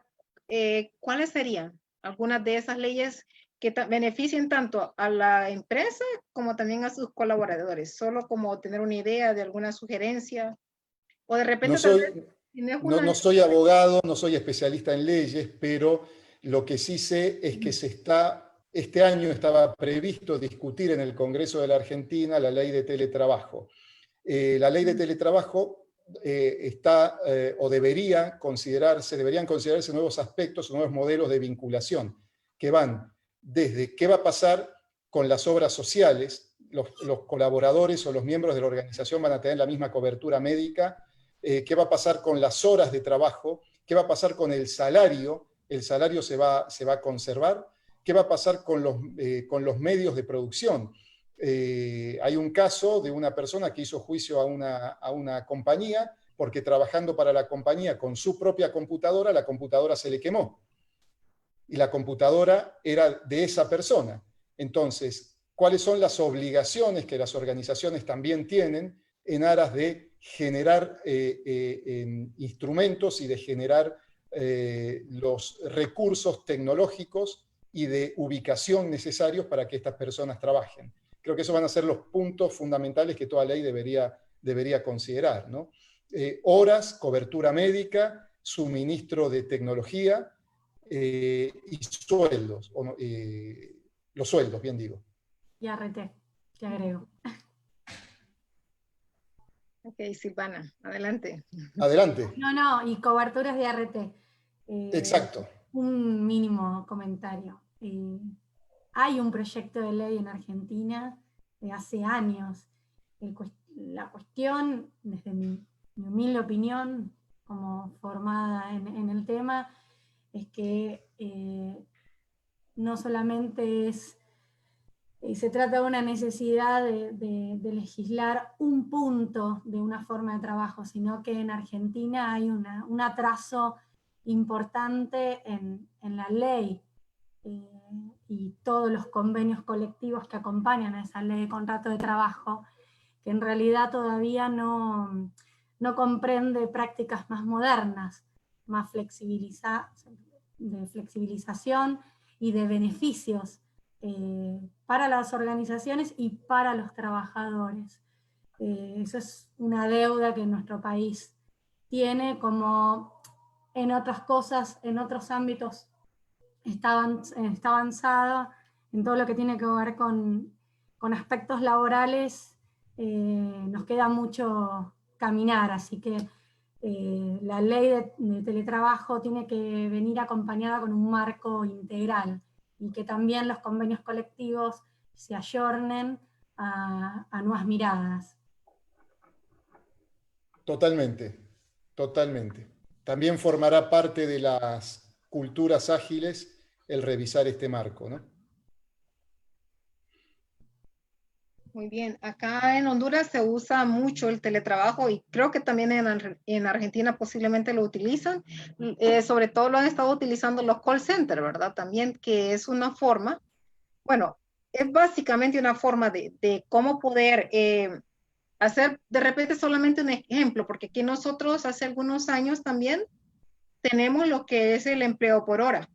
¿cuáles serían algunas de esas leyes que beneficien tanto a la empresa como también a sus colaboradores? Solo como tener una idea de alguna sugerencia, o de repente no soy abogado, no soy especialista en leyes, pero lo que sí sé es que este año estaba previsto discutir en el Congreso de la Argentina la ley de teletrabajo. La ley de teletrabajo deberían considerarse nuevos aspectos, nuevos modelos de vinculación, que van desde qué va a pasar con las obras sociales, los colaboradores o los miembros de la organización van a tener la misma cobertura médica, qué va a pasar con las horas de trabajo, qué va a pasar con el salario se va a conservar, qué va a pasar con los medios de producción. Hay un caso de una persona que hizo juicio a una compañía porque trabajando para la compañía con su propia computadora, la computadora se le quemó. Y la computadora era de esa persona. Entonces, ¿cuáles son las obligaciones que las organizaciones también tienen en aras de generar instrumentos y de generar los recursos tecnológicos y de ubicación necesarios para que estas personas trabajen? Creo que esos van a ser los puntos fundamentales que toda ley debería considerar, ¿no? Horas, cobertura médica, suministro de tecnología y sueldos, los sueldos, bien digo. Y ART, te agrego. Ok, Silvana, adelante. Adelante. No, y coberturas de ART. Exacto. Un mínimo comentario. Hay un proyecto de ley en Argentina de hace años. La cuestión, desde mi humilde opinión, como formada en el tema, es que no solamente se trata de una necesidad de legislar un punto de una forma de trabajo, sino que en Argentina hay un atraso importante en la ley y todos los convenios colectivos que acompañan a esa ley de contrato de trabajo, que en realidad todavía no comprende prácticas más modernas, más de flexibilización y de beneficios para las organizaciones y para los trabajadores. Eso es una deuda que nuestro país tiene, como en otras cosas, en otros ámbitos está avanzado, en todo lo que tiene que ver con aspectos laborales, nos queda mucho caminar, así que la ley de teletrabajo tiene que venir acompañada con un marco integral y que también los convenios colectivos se ayornen a nuevas miradas. Totalmente, totalmente. También formará parte de las culturas ágiles el revisar este marco, ¿no? Muy bien, acá en Honduras se usa mucho el teletrabajo y creo que también en Argentina posiblemente lo utilizan. Sobre todo lo han estado utilizando los call centers, ¿verdad? También que es una forma, bueno, es básicamente una forma de cómo poder hacer de repente solamente un ejemplo, porque aquí nosotros hace algunos años también tenemos lo que es el empleo por hora.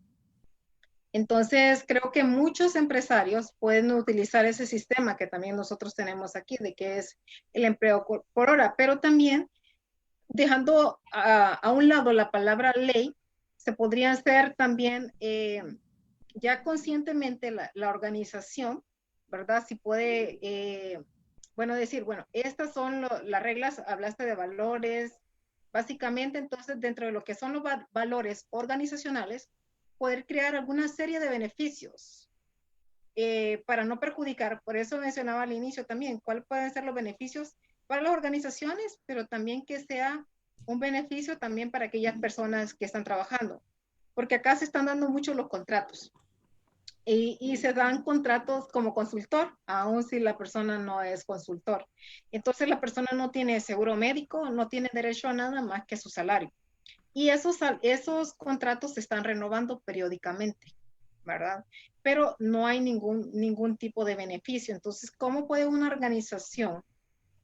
Entonces, creo que muchos empresarios pueden utilizar ese sistema que también nosotros tenemos aquí, de que es el empleo por hora, pero también dejando a un lado la palabra ley, se podría hacer también ya conscientemente la organización, ¿verdad? Si puede, bueno, decir, bueno, estas son las reglas, hablaste de valores, básicamente entonces dentro de lo que son los valores organizacionales, poder crear alguna serie de beneficios para no perjudicar. Por eso mencionaba al inicio también, cuáles pueden ser los beneficios para las organizaciones, pero también que sea un beneficio también para aquellas personas que están trabajando. Porque acá se están dando mucho los contratos. Y se dan contratos como consultor, aun si la persona no es consultor. Entonces la persona no tiene seguro médico, no tiene derecho a nada más que su salario. Y esos contratos se están renovando periódicamente, ¿verdad? Pero no hay ningún tipo de beneficio. Entonces, ¿cómo puede una organización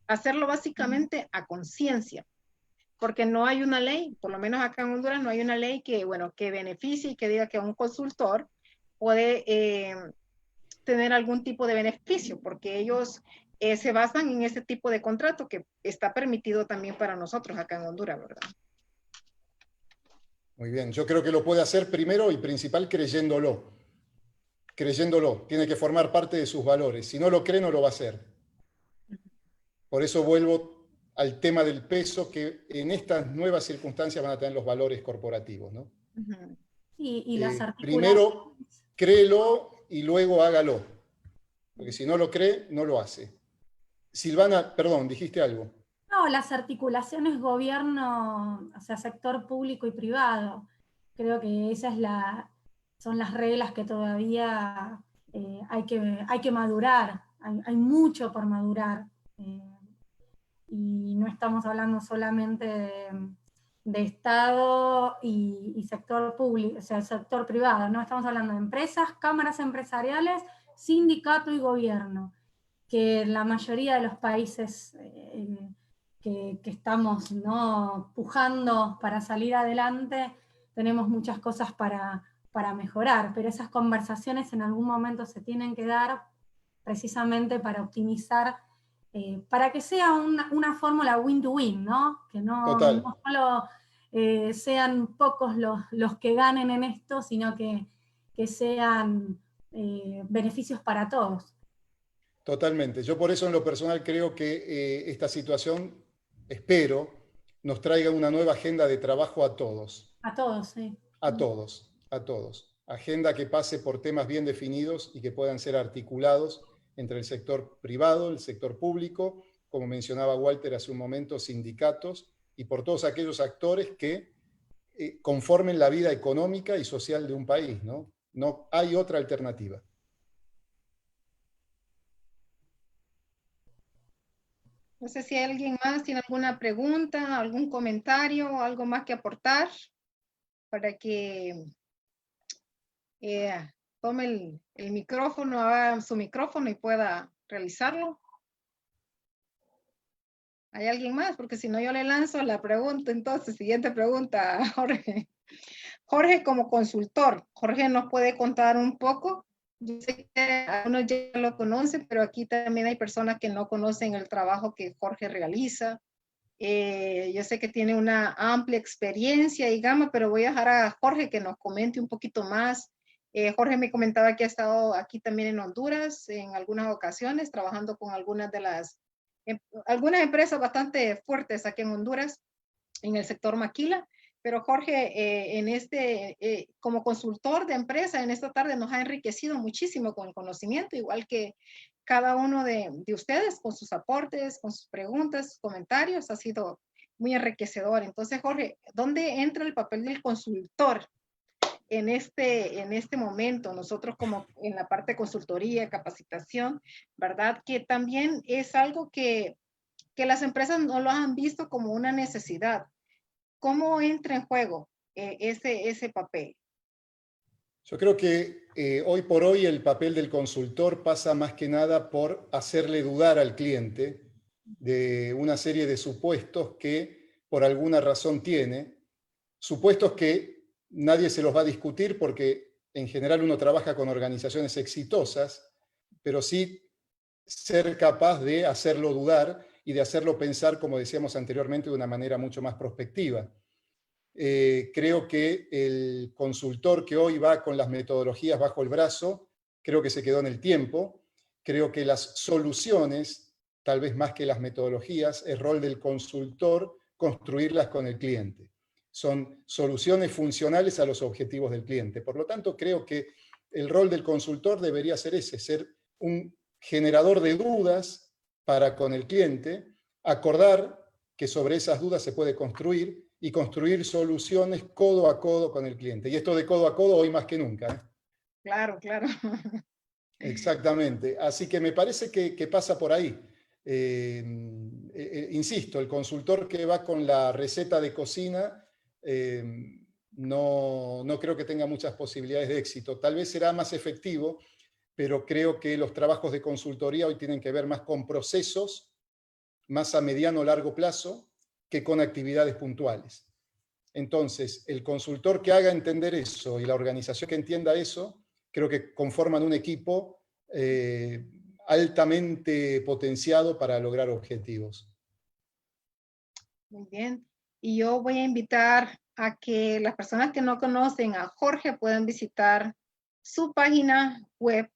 hacerlo básicamente a conciencia? Porque no hay una ley, por lo menos acá en Honduras no hay una ley que, bueno, que beneficie y que diga que un consultor puede tener algún tipo de beneficio, porque ellos se basan en ese tipo de contrato que está permitido también para nosotros acá en Honduras, ¿verdad? Muy bien, yo creo que lo puede hacer primero y principal creyéndolo. Creyéndolo, tiene que formar parte de sus valores. Si no lo cree, no lo va a hacer. Por eso vuelvo al tema del peso, que en estas nuevas circunstancias van a tener los valores corporativos, ¿no? Uh-huh. Y las articulaciones. Primero, créelo y luego hágalo. Porque si no lo cree, no lo hace. Silvana, perdón, dijiste algo. No, las articulaciones gobierno, o sea, sector público y privado. Creo que esas son las reglas que todavía hay que madurar. Hay mucho por madurar. Y no estamos hablando solamente de Estado y sector público, o sea, el sector privado, no estamos hablando de empresas, cámaras empresariales, sindicato y gobierno, que la mayoría de los países que estamos, ¿no?, pujando para salir adelante, tenemos muchas cosas para mejorar, pero esas conversaciones en algún momento se tienen que dar precisamente para optimizar, para que sea una fórmula win-to-win, ¿no? Que no solo sean pocos los que ganen en esto, sino que sean beneficios para todos. Totalmente. Yo por eso en lo personal creo que esta situación, espero, nos traiga una nueva agenda de trabajo a todos. A todos, sí. A todos, a todos. Agenda que pase por temas bien definidos y que puedan ser articulados entre el sector privado, el sector público, como mencionaba Walter hace un momento, sindicatos, y por todos aquellos actores que conformen la vida económica y social de un país, ¿no? No hay otra alternativa. No sé si alguien más tiene alguna pregunta, algún comentario, algo más que aportar para que tome el micrófono, haga su micrófono y pueda realizarlo. ¿Hay alguien más? Porque si no yo le lanzo la pregunta. Entonces, siguiente pregunta, Jorge. Jorge, como consultor, Jorge nos puede contar un poco Yo sé que algunos ya lo conocen, pero aquí también hay personas que no conocen el trabajo que Jorge realiza. Yo sé que tiene una amplia experiencia y gama, pero voy a dejar a Jorge que nos comente un poquito más. Jorge me comentaba que ha estado aquí también en Honduras en algunas ocasiones, trabajando con algunas de algunas empresas bastante fuertes aquí en Honduras, en el sector maquila. Pero Jorge, como consultor de empresa, en esta tarde nos ha enriquecido muchísimo con el conocimiento, igual que cada uno de ustedes, con sus aportes, con sus preguntas, sus comentarios, ha sido muy enriquecedor. Entonces, Jorge, ¿dónde entra el papel del consultor en este momento? Nosotros como en la parte de consultoría, capacitación, ¿verdad? Que también es algo que las empresas no lo han visto como una necesidad. ¿Cómo entra en juego ese papel? Yo creo que hoy por hoy el papel del consultor pasa más que nada por hacerle dudar al cliente de una serie de supuestos que por alguna razón tiene, supuestos que nadie se los va a discutir porque en general uno trabaja con organizaciones exitosas, pero sí ser capaz de hacerlo dudar y de hacerlo pensar, como decíamos anteriormente, de una manera mucho más prospectiva. Creo que el consultor que hoy va con las metodologías bajo el brazo, creo que se quedó en el tiempo. Creo que las soluciones, tal vez más que las metodologías, es rol del consultor construirlas con el cliente. Son soluciones funcionales a los objetivos del cliente. Por lo tanto, creo que el rol del consultor debería ser ese, ser un generador de dudas para con el cliente, acordar que sobre esas dudas se puede construir y construir soluciones codo a codo con el cliente. Y esto de codo a codo hoy más que nunca, ¿eh? Claro, claro. Exactamente. Así que me parece que pasa por ahí. Insisto, el consultor que va con la receta de cocina no creo que tenga muchas posibilidades de éxito. Tal vez será más efectivo, pero creo que los trabajos de consultoría hoy tienen que ver más con procesos, más a mediano o largo plazo, que con actividades puntuales. Entonces, el consultor que haga entender eso y la organización que entienda eso, creo que conforman un equipo altamente potenciado para lograr objetivos. Muy bien. Y yo voy a invitar a que las personas que no conocen a Jorge puedan visitar su página web,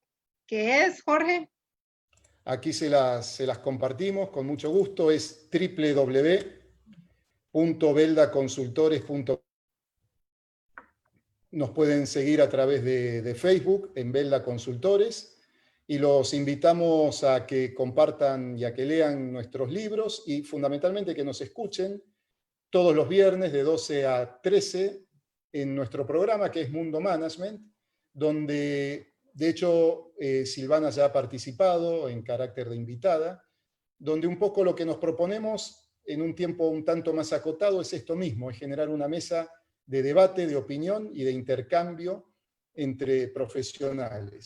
que es, Jorge. Aquí se las compartimos con mucho gusto. Es www.beldaconsultores.com. Nos pueden seguir a través de Facebook en Belda Consultores y los invitamos a que compartan y a que lean nuestros libros y fundamentalmente que nos escuchen todos los viernes de 12 a 13 en nuestro programa que es Mundo Management, donde de hecho Silvana ya ha participado en carácter de invitada, donde un poco lo que nos proponemos en un tiempo un tanto más acotado es esto mismo, es generar una mesa de debate, de opinión y de intercambio entre profesionales.